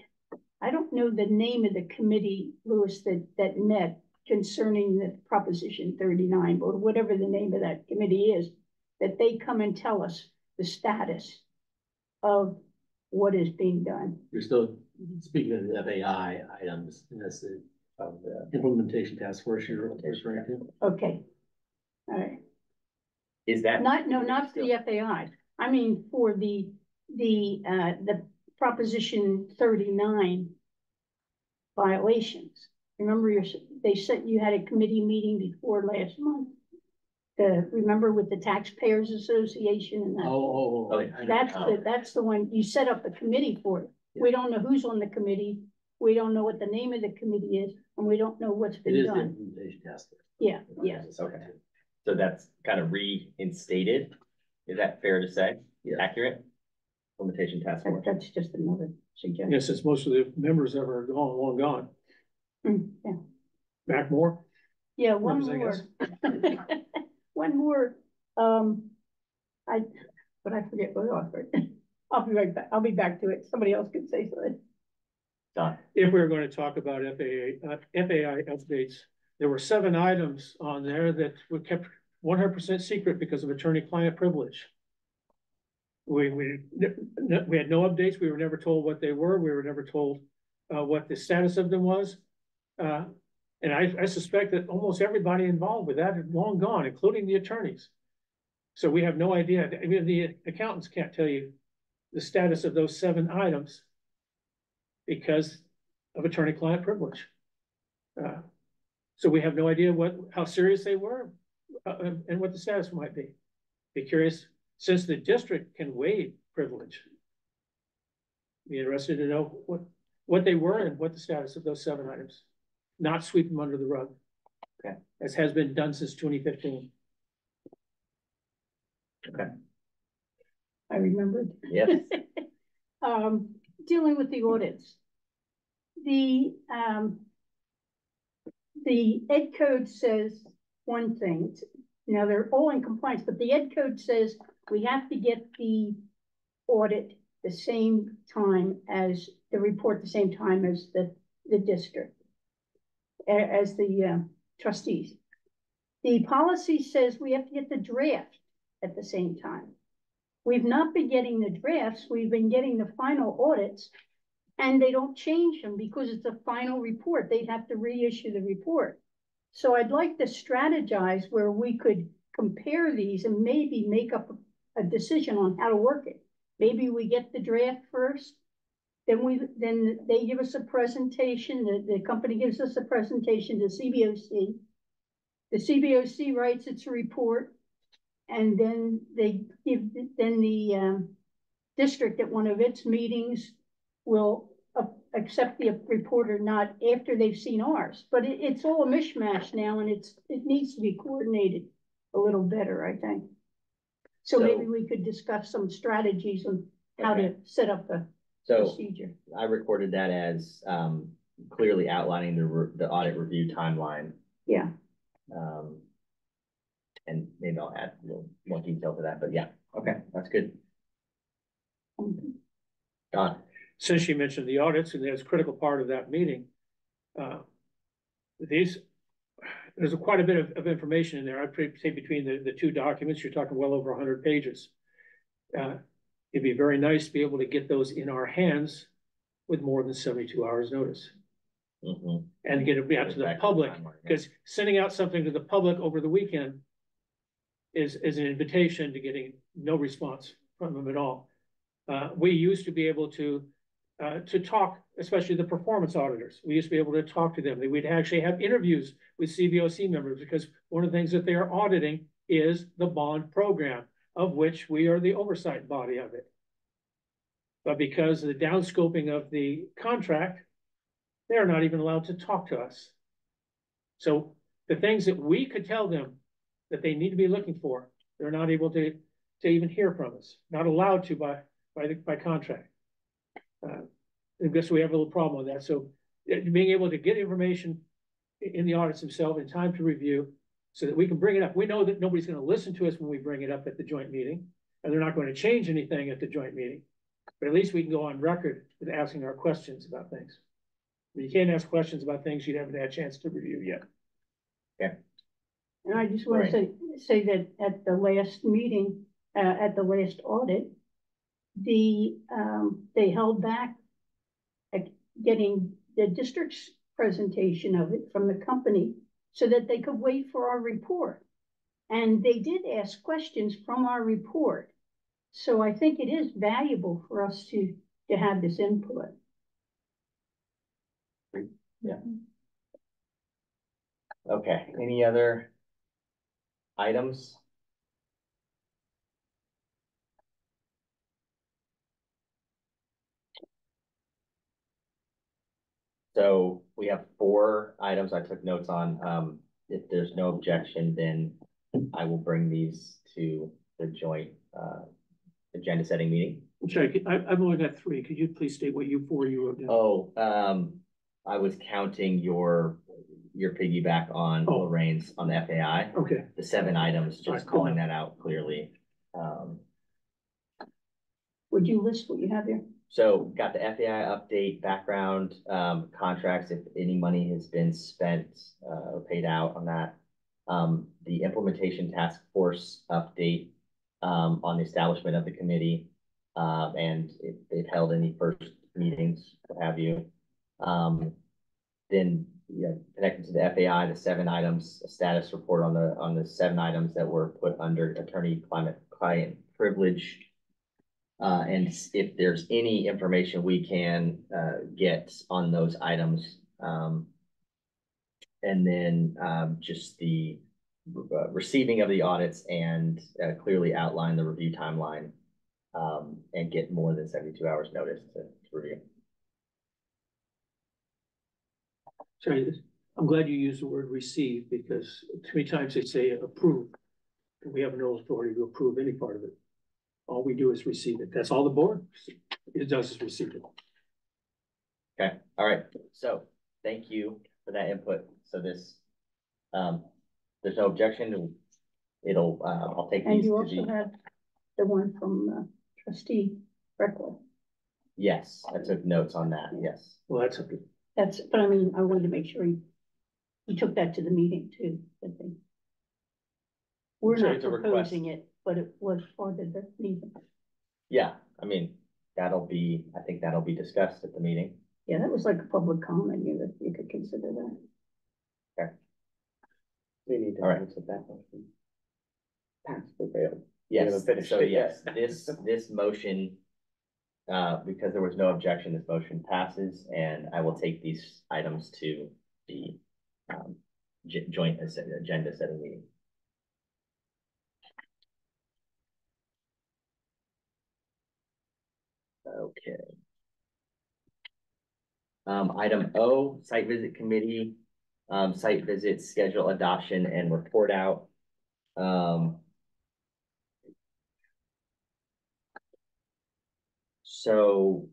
I don't know the name of the committee, Louis, that met concerning the Proposition 39, but whatever the name of that committee is, that they come and tell us the status of what is being done. You're still speaking of the FAI items, and that's the implementation task force you're referring to. Okay. All right. Is that Not for the FAI. I mean, for the Proposition 39 violations. Remember, they said you had a committee meeting before last month. Remember, with the Taxpayers Association and that. That's the one you set up a committee for it. Yeah. We don't know who's on the committee. We don't know what the name of the committee is, and we don't know what's been done. It is the implementation task force. Yeah. Yes. Okay. So that's kind of reinstated. Is that fair to say? Yeah. Accurate? Implementation task force. That's just another suggestion. Yes, since most of the members ever are gone, long gone. Yeah. Back more? Yeah, one more. One more. I forget what I offered. I'll be right back. I'll be back to it. Somebody else can say something. Done. If we were going to talk about FAI updates, there were 7 items on there that were kept 100% secret because of attorney-client privilege. We had no updates. We were never told what they were. We were never told what the status of them was. And I suspect that almost everybody involved with that is long gone, including the attorneys. So we have no idea. I mean, the accountants can't tell you the status of those 7 items because of attorney-client privilege. So we have no idea how serious they were and what the status might be. Be curious, since the district can waive privilege. Be interested to know what they were and what the status of those 7 items. Not sweep them under the rug. Okay. As has been done since 2015. Okay. I remembered. Yes. Dealing with the audits. The Ed Code says one thing. Now they're all in compliance, but the Ed Code says we have to get the audit the same time as the report, the same time as the district, as the trustees. The policy says we have to get the draft at the same time. We've not been getting the drafts. We've been getting the final audits, and they don't change them because it's a final report. They'd have to reissue the report. So I'd like to strategize where we could compare these and maybe make up a decision on how to work it. Maybe we get the draft first, then they give us a presentation, the company gives us a presentation to CBOC. The CBOC writes its report, and then the district at one of its meetings will accept the report or not after they've seen ours. But it's all a mishmash now, and it needs to be coordinated a little better, I think. So maybe we could discuss some strategies on how to set up the procedure. I recorded that as clearly outlining the audit review timeline. Yeah. And maybe I'll add a little more detail to that, but yeah, okay, that's good. Don. Since you mentioned the audits, and that's a critical part of that meeting, there's quite a bit of information in there. I'd say between the 2 documents, you're talking well over 100 pages. It'd be very nice to be able to get those in our hands with more than 72 hours notice. and get it out to the public, because sending out something to the public over the weekend is an invitation to getting no response from them at all. We used to be able to talk, especially the performance auditors. We used to be able to talk to them. We'd actually have interviews with CBOC members, because one of the things that they are auditing is the bond program, of which we are the oversight body of it. But because of the downscoping of the contract, they're not even allowed to talk to us. So the things that we could tell them that they need to be looking for, they're not able to even hear from us, not allowed to by contract. I guess we have a little problem with that. So being able to get information in the audits themselves in time to review, so that we can bring it up. We know that nobody's going to listen to us when we bring it up at the joint meeting, and they're not going to change anything at the joint meeting. But at least we can go on record with asking our questions about things. You can't ask questions about things you haven't had a chance to review yet. Okay. And I just want to say that at the last meeting, at the last audit, they held back at getting the district's presentation of it from the company so that they could wait for our report. And they did ask questions from our report. So I think it is valuable for us to have this input. Yeah. Okay, any other items? So we have 4 items I took notes on. If there's no objection, then I will bring these to the joint agenda setting meeting. I'm sorry, I've only got 3. Could you please state what you wrote down? Oh, I was counting your piggyback on Lorraine's on the FAI. Okay. The 7 items, just calling that out clearly. Would you list what you have there? So got the FAI update, background, contracts, if any money has been spent or paid out on that. The implementation task force update on the establishment of the committee, and if they've held any first meetings, what have you. Then connected to the FAI, the 7 items, a status report on the 7 items that were put under attorney-client privilege. And if there's any information we can get on those items, and then just the receiving of the audits and clearly outline the review timeline, and get more than 72 hours notice to review. Sorry, I'm glad you used the word receive, because too many times they say approve, and we have no authority to approve any part of it. All we do is receive it. That's all the board it does is receive it. Okay. All right. So thank you for that input. So this, there's no objection. It'll, I'll take these. And you also had the one from trustee Reckler. Yes, I took notes on that. Yes. Well, that's okay. But I mean, I wanted to make sure you took that to the meeting too. We're not proposing it, but it was part of the meeting. Yeah, I mean, I think that'll be discussed at the meeting. Yeah, that was like a public comment. You could consider that. Okay. We need to answer that motion. Pass or fail. Yes, so yes, this motion, because there was no objection, this motion passes, and I will take these items to the joint agenda setting meeting. Okay. Item O, site visit committee, site visit schedule adoption and report out. So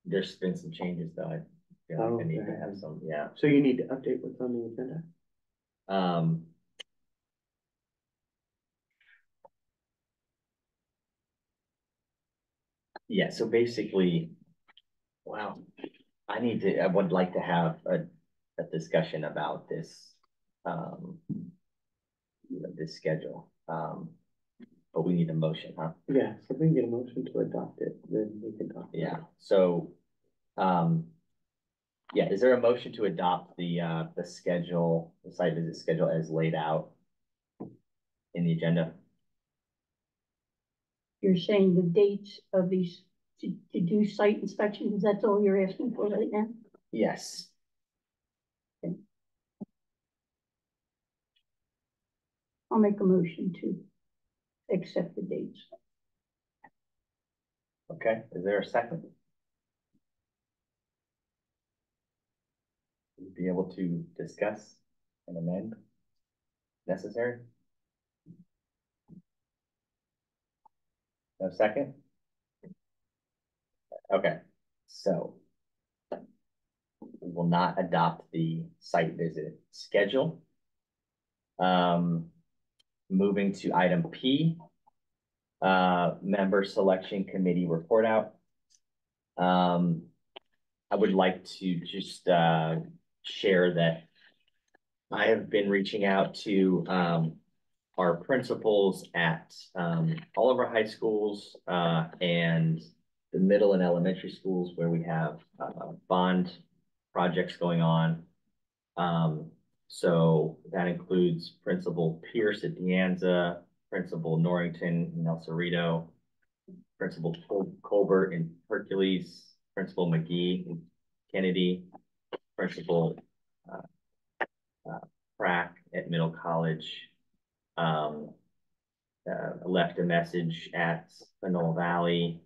there's been some changes though. I feel like I need to have some, yeah. So you need to update what's on the agenda? Yeah, so basically, wow, I would like to have a discussion about this, this schedule. But we need a motion, huh? Yeah, so we can get a motion to adopt it, then we can talk. Yeah, so, Yeah, is there a motion to adopt the schedule, the site visit schedule as laid out in the agenda? You're saying the dates of these, to do site inspections, that's all you're asking for right now? Yes. I'll make a motion to accept the dates. Okay, is there a second? Be able to discuss and amend necessary? No second? Okay, so we will not adopt the site visit schedule. Moving to item P, member selection committee report out. I would like to just share that I have been reaching out to our principals at all of our high schools and the middle and elementary schools where we have bond projects going on. So that includes Principal Pierce at De Anza, Principal Norrington in El Cerrito, Principal Colbert in Hercules, Principal McGee in Kennedy, Principal Prack at Middle College. Left a message at Panola Valley,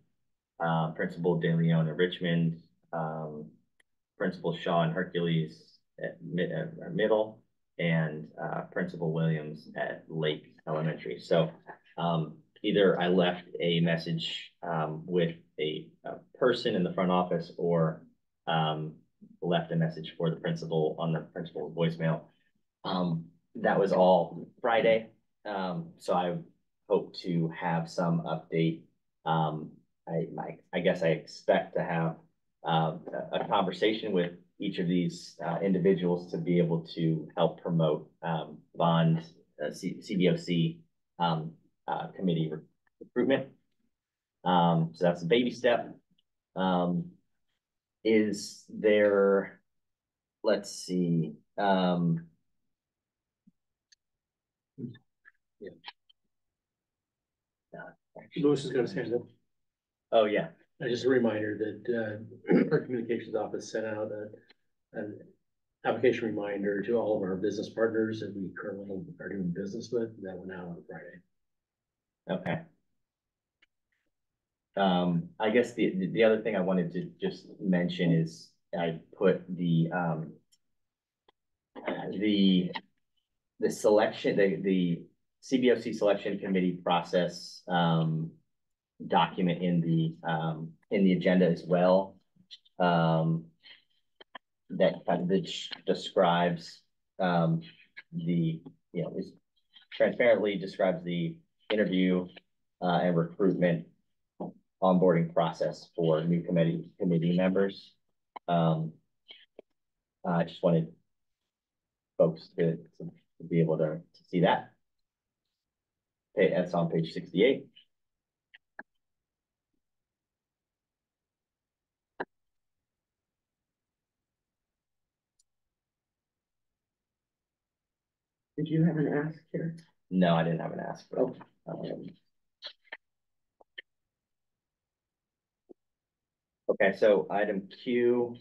Principal De Leon at Richmond, Principal Shaw in Hercules at Middle, and Principal Williams at Lake Elementary. So either I left a message with a person in the front office or left a message for the principal on the principal's voicemail. That was all Friday. So I hope to have some update. I guess I expect to have a conversation with each of these individuals to be able to help promote bond CBOC committee recruitment. So that's a baby step. Is there, let's see. Yeah. Louis is gonna say that. Oh, yeah. Just a reminder that our communications office sent out an application reminder to all of our business partners that we currently are doing business with. That went out on Friday. Okay. I guess the other thing I wanted to just mention is I put the selection, the CBOC selection committee process document in the agenda as well. That kind of describes is transparently describes the interview and recruitment onboarding process for new committee members. I just wanted folks to be able to see that. Okay, that's on page 68. Did you have an ask here? No, I didn't have an ask. But, okay, so item Q.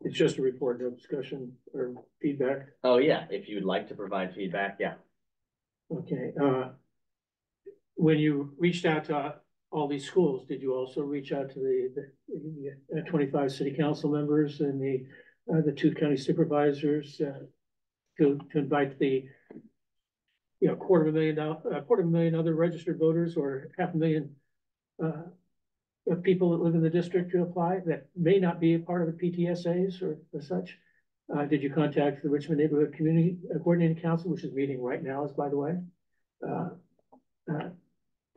It's just a report, no discussion or feedback. Oh yeah, if you would like to provide feedback, yeah. Okay, when you reached out to all these schools, did you also reach out to the 25 city council members and the 2 county supervisors to invite the $250,000 other registered voters or 500,000 of people that live in the district to apply that may not be a part of the PTSAs or such? Did you contact the Richmond Neighborhood Community Coordinating Council, which is meeting right now, by the way?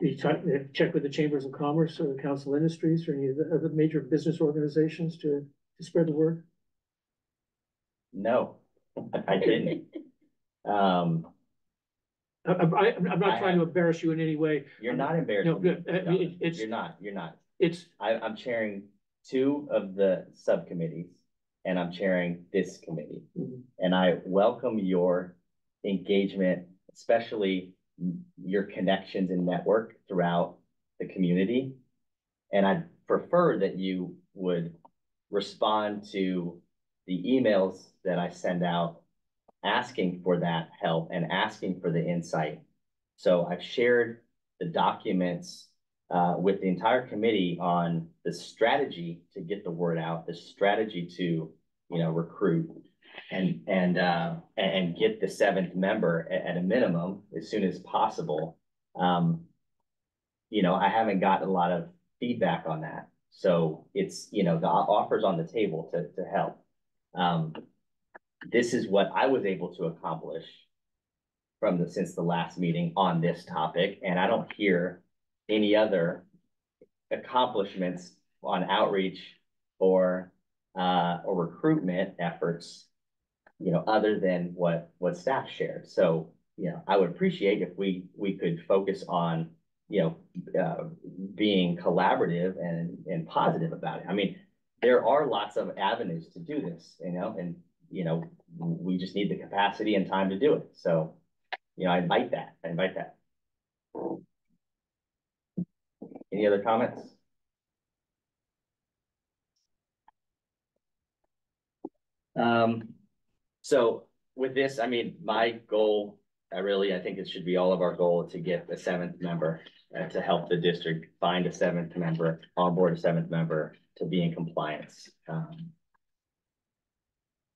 Did you check with the Chambers of Commerce or the Council of Industries or any of the other major business organizations to spread the word? No, I didn't. I'm not trying to embarrass you in any way. You're not embarrassing. No, good. No, you're not. It's. I'm chairing two of the subcommittees, and I'm chairing this committee. Mhm. And I welcome your engagement, especially your connections and network throughout the community. And I prefer that you would respond to the emails that I send out asking for that help and asking for the insight. So I've shared the documents with the entire committee on the strategy to get the word out, the strategy to, recruit and get the seventh member at a minimum as soon as possible. I haven't gotten a lot of feedback on that. So it's, the offer's on the table to help. This is what I was able to accomplish since the last meeting on this topic, and I don't hear any other accomplishments on outreach or recruitment efforts, other than what staff shared. So, I would appreciate if we could focus on, being collaborative and positive about it. I mean, there are lots of avenues to do this, and we just need the capacity and time to do it. So, I invite that. Any other comments? So with this, I mean, my goal, I think it should be all of our goal to get a seventh member to help the district find a seventh member, onboard a seventh member to be in compliance.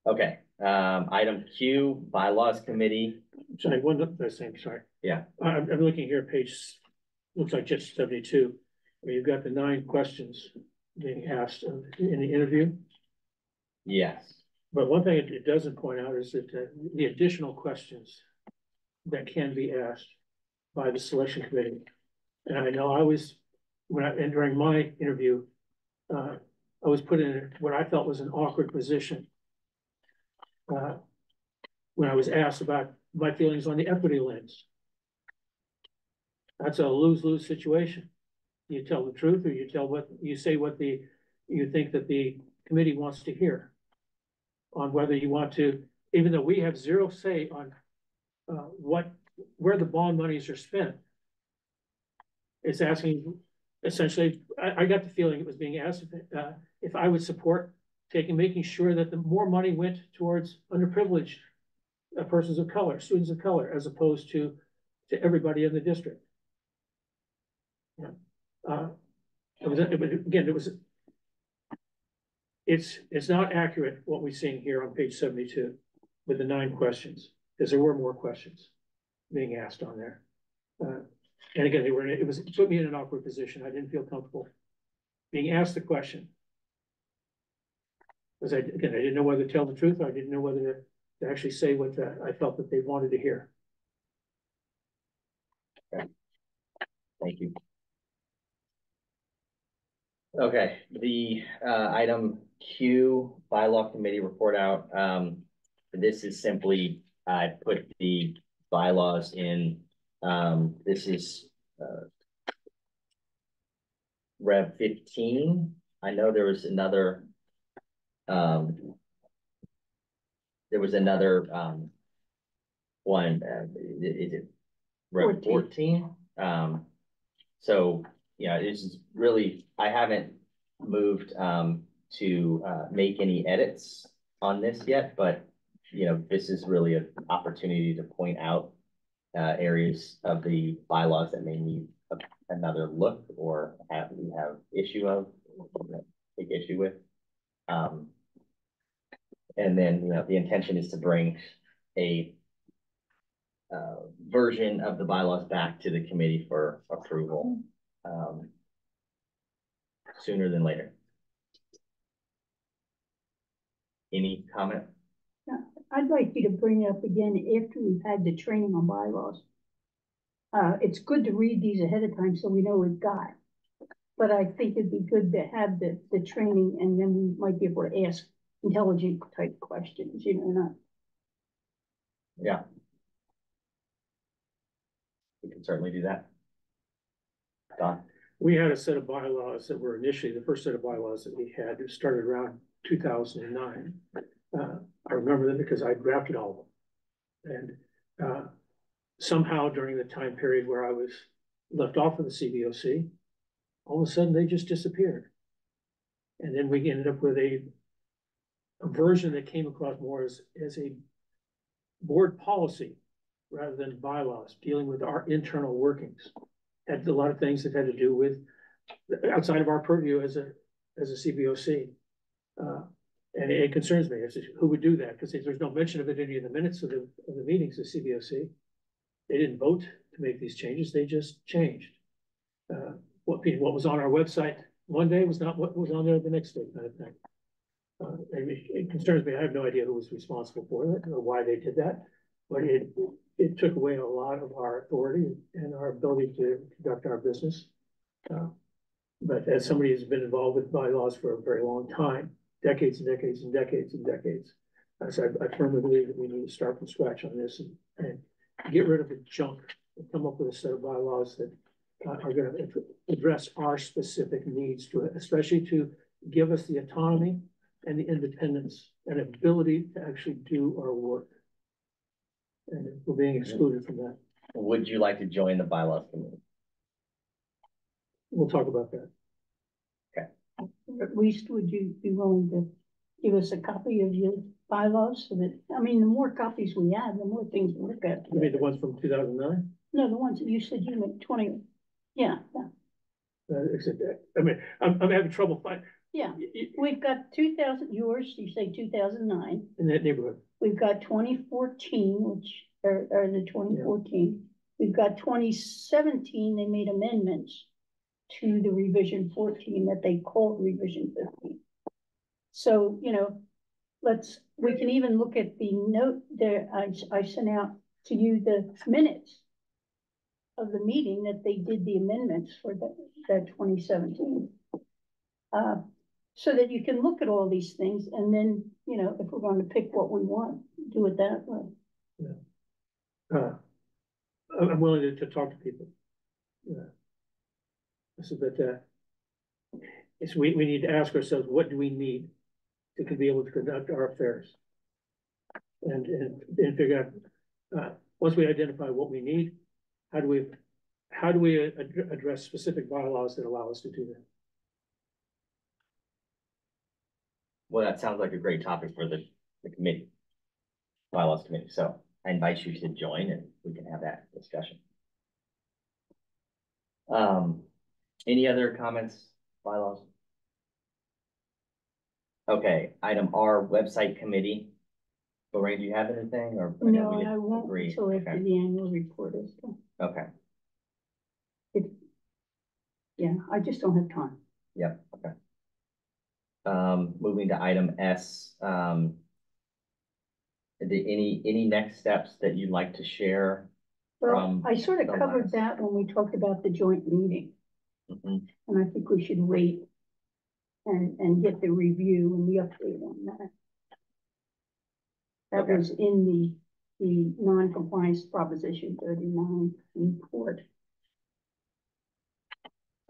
Okay, item Q, bylaws committee. Sorry, one other thing, sorry. Yeah. I'm looking here, page, looks like just 72, where you've got the 9 questions being asked in the interview. Yes. But one thing it doesn't point out is that the additional questions that can be asked by the selection committee. And I know and during my interview, I was put in what I felt was an awkward position. When I was asked about my feelings on the equity lens. That's a lose-lose situation. You tell the truth, or you say what you think that the committee wants to hear on whether you want to, even though we have zero say on where the bond monies are spent. It's asking, essentially, I got the feeling it was being asked if I would support making sure that the more money went towards underprivileged persons of color, students of color, as opposed to everybody in the district. Yeah. It's not accurate what we're seeing here on page 72 with the 9 questions, because there were more questions being asked on there. And again, it put me in an awkward position. I didn't feel comfortable being asked the question. Because I didn't know whether to tell the truth, or I didn't know whether to actually say what I felt that they wanted to hear. Okay. Thank you. Okay, the item Q, bylaw committee report out. This is simply, I put the bylaws in, this is Rev 15. I know there was another one, is it Rev 14? So, this is really, I haven't moved to make any edits on this yet, but, this is really an opportunity to point out areas of the bylaws that may need another look or we have take issue with. And then, the intention is to bring a version of the bylaws back to the committee for approval sooner than later. Any comment? Yeah, I'd like you to bring it up again after we've had the training on bylaws. It's good to read these ahead of time so we know what we've got. But I think it'd be good to have the training, and then we might be able to ask intelligent type questions, not. Yeah. We can certainly do that. Don? we had a set of bylaws that were initially, the first set of bylaws that we had, it started around 2009. I remember them because I drafted all of them. And somehow during the time period where I was left off of the CBOC, all of a sudden they just disappeared. And then we ended up with a version that came across more as a board policy rather than bylaws, dealing with our internal workings. Had a lot of things that had to do with outside of our purview as a CBOC. And it concerns me. Who would do that? Because there's no mention of it in any of the minutes of the meetings of CBOC. They didn't vote to make these changes. They just changed. What was on our website one day was not what was on there the next day, kind of thing. And it concerns me. I have no idea who was responsible for that or why they did that, but it took away a lot of our authority and our ability to conduct our business. But as somebody who's been involved with bylaws for a very long time, decades and decades and decades and decades, so I firmly believe that we need to start from scratch on this and get rid of the junk and come up with a set of bylaws that are going to address our specific needs to it, especially to give us the autonomy and the independence and ability to actually do our work. And we're being excluded from that. Would you like to join the bylaws committee? We'll talk about that. At least would you be willing to give us a copy of your bylaws so that, I mean, the more copies we have, the more things we look at. You mean the ones from 2009? No, the ones that you said you made 20. Yeah, yeah. I mean, I'm having trouble finding. Yeah, we've got 2000, yours, you say 2009. In that neighborhood. We've got 2014, which are the 2014. Yeah. We've got 2017, they made amendments to the revision 14 that they called revision 15. So, you know, we can even look at the note there. I sent out to you the minutes of the meeting that they did the amendments for that 2017. So that you can look at all these things and then, you know, if we're going to pick what we want, do it that way. Yeah. I'm willing to talk to people. Yeah. So that we need to ask ourselves, what do we need to be able to conduct our affairs? And figure out, once we identify what we need, how do we address specific bylaws that allow us to do that? Well, that sounds like a great topic for the committee, bylaws committee. So I invite you to join and we can have that discussion. Any other comments, bylaws? Okay, item R, website committee. Lorraine, do you have anything or? No, I won't until after the annual report is done. Okay. Yeah, I just don't have time. Yep, okay. Moving to item S, any next steps that you'd like to share? Well, I sort of covered that when we talked about the joint meeting. Mm-hmm. And I think we should wait and get the review and the update on that. That was in the non-compliance proposition 39 report.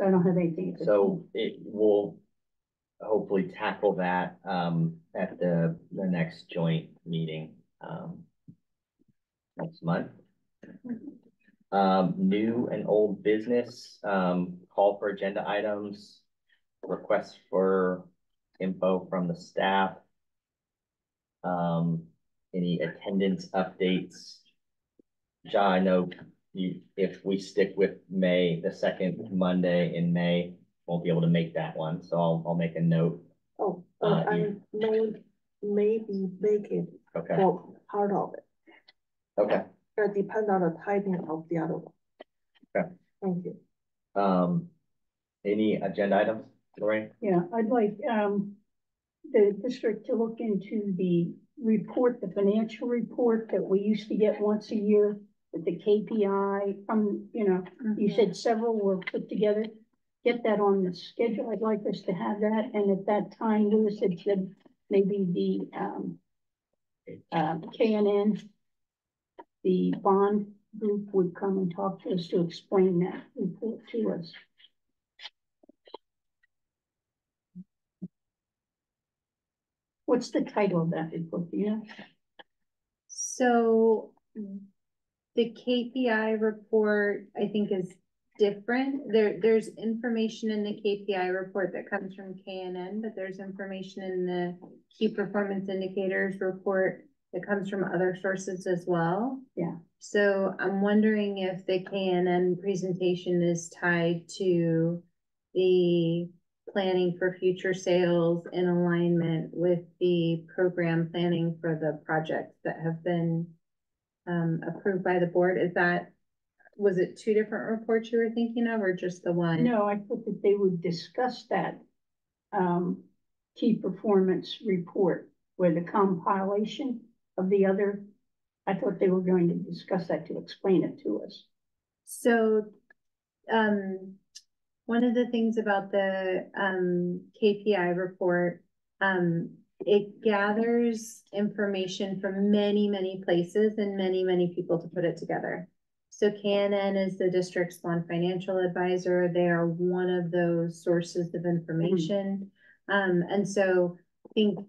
I don't have anything. So it will hopefully tackle that at the next joint meeting next month. New and old business, call for agenda items, requests for info from the staff, any attendance updates. John, I know if we stick with May, the second Monday in May, won't be able to make that one, so I'll make a note. Oh, I maybe make it for part of it. Okay. It depends on the timing of the other one. Okay. Thank you. Any agenda items, Lorraine? Yeah, I'd like the district to look into the report, the financial report that we used to get once a year with the KPI from, you know, you said several were put together. Get that on the schedule. I'd like us to have that. And at that time, Lewis had said maybe the KNN, the bond group would come and talk to us to explain that report to us. What's the title of that report, do you know? So the KPI report, I think, is different. There's information in the KPI report that comes from KNN, but there's information in the key performance indicators report that comes from other sources as well. Yeah. So I'm wondering if the KNN presentation is tied to the planning for future sales in alignment with the program planning for the projects that have been approved by the board. Was it two different reports you were thinking of, or just the one? No, I thought that they would discuss that key performance report where the compilation of the other, I thought they were going to discuss that to explain it to us. So, one of the things about the KPI report, it gathers information from many, many places and many, many people to put it together. So KNN is the district's one financial advisor. They are one of those sources of information. And so I think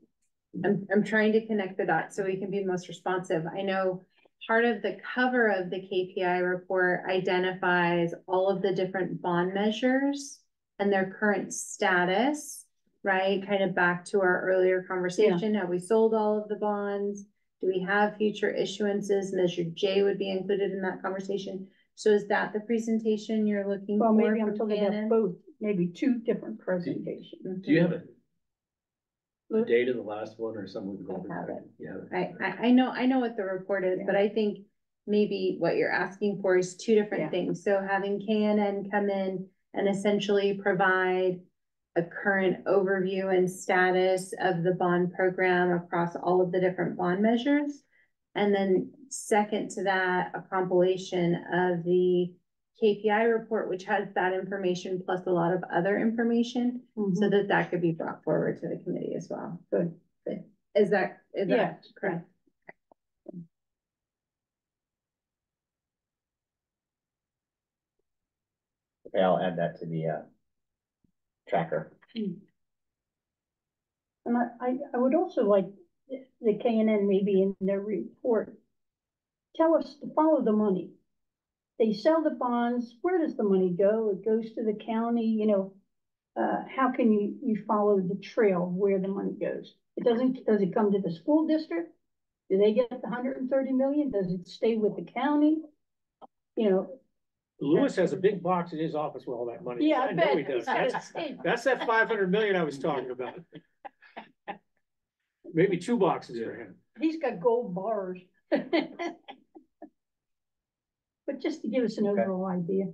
I'm trying to connect the dots so we can be most responsive. I know part of the cover of the KPI report identifies all of the different bond measures and their current status, right? Kind of back to our earlier conversation. Have we sold all of the bonds? Do we have future issuances? Measure J would be included in that conversation. So is that the presentation you're looking for? Well, maybe I'm talking about both, maybe two different presentations. Do you have a date of the last one or something? I have it. Yeah. I know what the report is, but I think maybe what you're asking for is two different things. So having KNN come in and essentially provide a current overview and status of the bond program across all of the different bond measures. And then second to that, a compilation of the KPI report, which has that information plus a lot of other information, so that could be brought forward to the committee as well. Good. Is that correct? Okay, I'll add that to the tracker. And I would also like the KNN maybe in their report, tell us to follow the money. They sell the bonds, where does the money go? It goes to the county, you know, how can you follow the trail of where the money goes? Does it come to the school district? Do they get the 130 million? Does it stay with the county? You know. Lewis has a big box in his office with all that money. Yeah, I know he does. That's that 500 million I was talking about. Maybe two boxes for him. He's got gold bars. But just to give us an overall idea.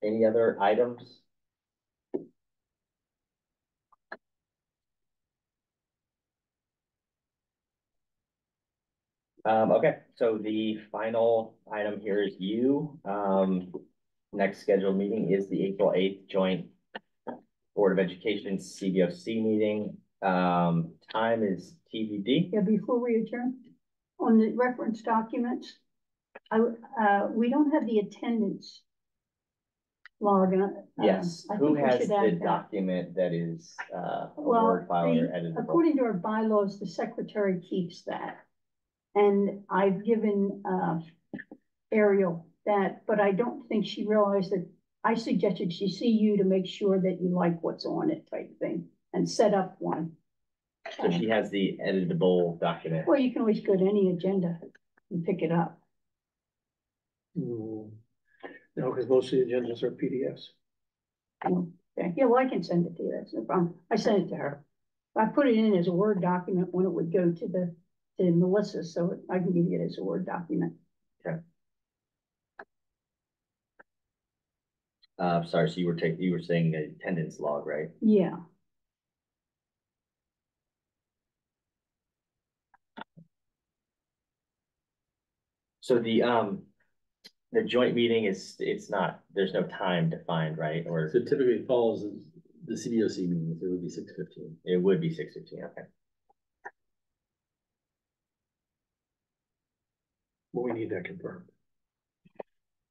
Any other items? Okay, so the final item here is next scheduled meeting is the April 8th joint Board of Education CBOC meeting. Time is TBD. Yeah, before we adjourn, on the reference documents, we don't have the attendance log. Yes, who has the that. document that is a Word file or editable? According to our bylaws, the secretary keeps that. And I've given Ariel that, but I don't think she realized that I suggested she see you to make sure that you like what's on it type thing and set up one. So she has the editable document. Well, you can always go to any agenda and pick it up. No, because most of the agendas are PDFs. Okay. Yeah, well, I can send it to you. That's no problem. I sent it to her. I put it in as a Word document when it would go to Melissa, so I can give you it as a Word document. Okay. Sorry, so you were saying the attendance log, right? Yeah. So the joint meeting there's no time defined, right? Or so typically it follows the CBOC meetings, it would be 6:15. It would be 6:15, okay. Well, we need that confirmed.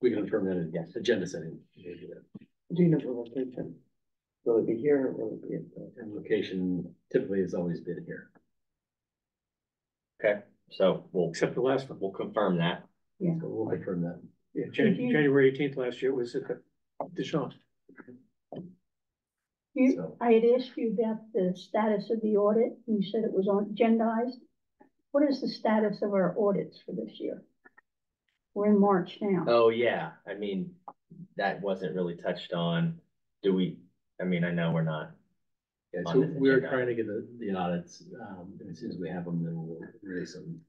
We can confirm that in agenda setting. Do you know the location? Will it be here or will it be at the? And location typically has always been here. Okay, so Except the last one. we'll confirm that. Yeah. So we'll confirm that. Yeah, Did you- January 18th last year was at the Deshaun. So- I had asked you about the status of the audit. You said it was on agendized. What is the status of our audits for this year? We're in March now. Oh, yeah, I mean, that wasn't really touched on. Do we, I mean, I know we're not. Yeah, On so this we're agenda. trying to get the audits, and as soon as we have them, then we'll release them.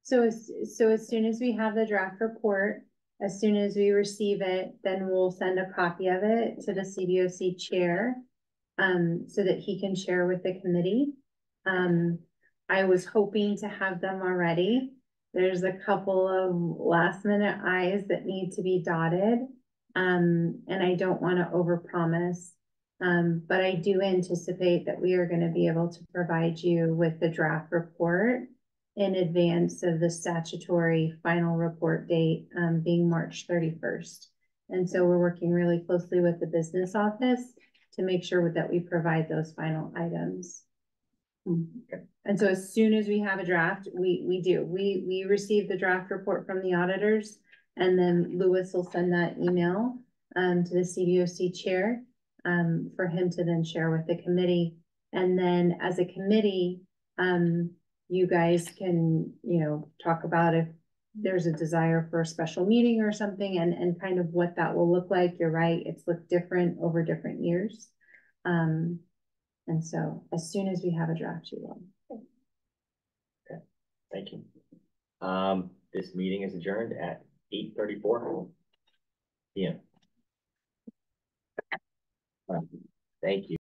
So as soon as we have the draft report, as soon as we receive it, then we'll send a copy of it to the CBOC chair. So that he can share with the committee. I was hoping to have them already. There's a couple of last minute I's that need to be dotted. And I don't want to overpromise. But I do anticipate that we are going to be able to provide you with the draft report in advance of the statutory final report date, being March 31st. And so we're working really closely with the business office to make sure that we provide those final items. Okay. And so as soon as we have a draft, we receive the draft report from the auditors, and then Lewis will send that email to the CBOC chair for him to then share with the committee. And then as a committee, you guys can, talk about if there's a desire for a special meeting or something, and kind of what that will look like. You're right, it's looked different over different years. And so as soon as we have a draft, you will. Okay, thank you. This meeting is adjourned at 8:34 p.m. Thank you.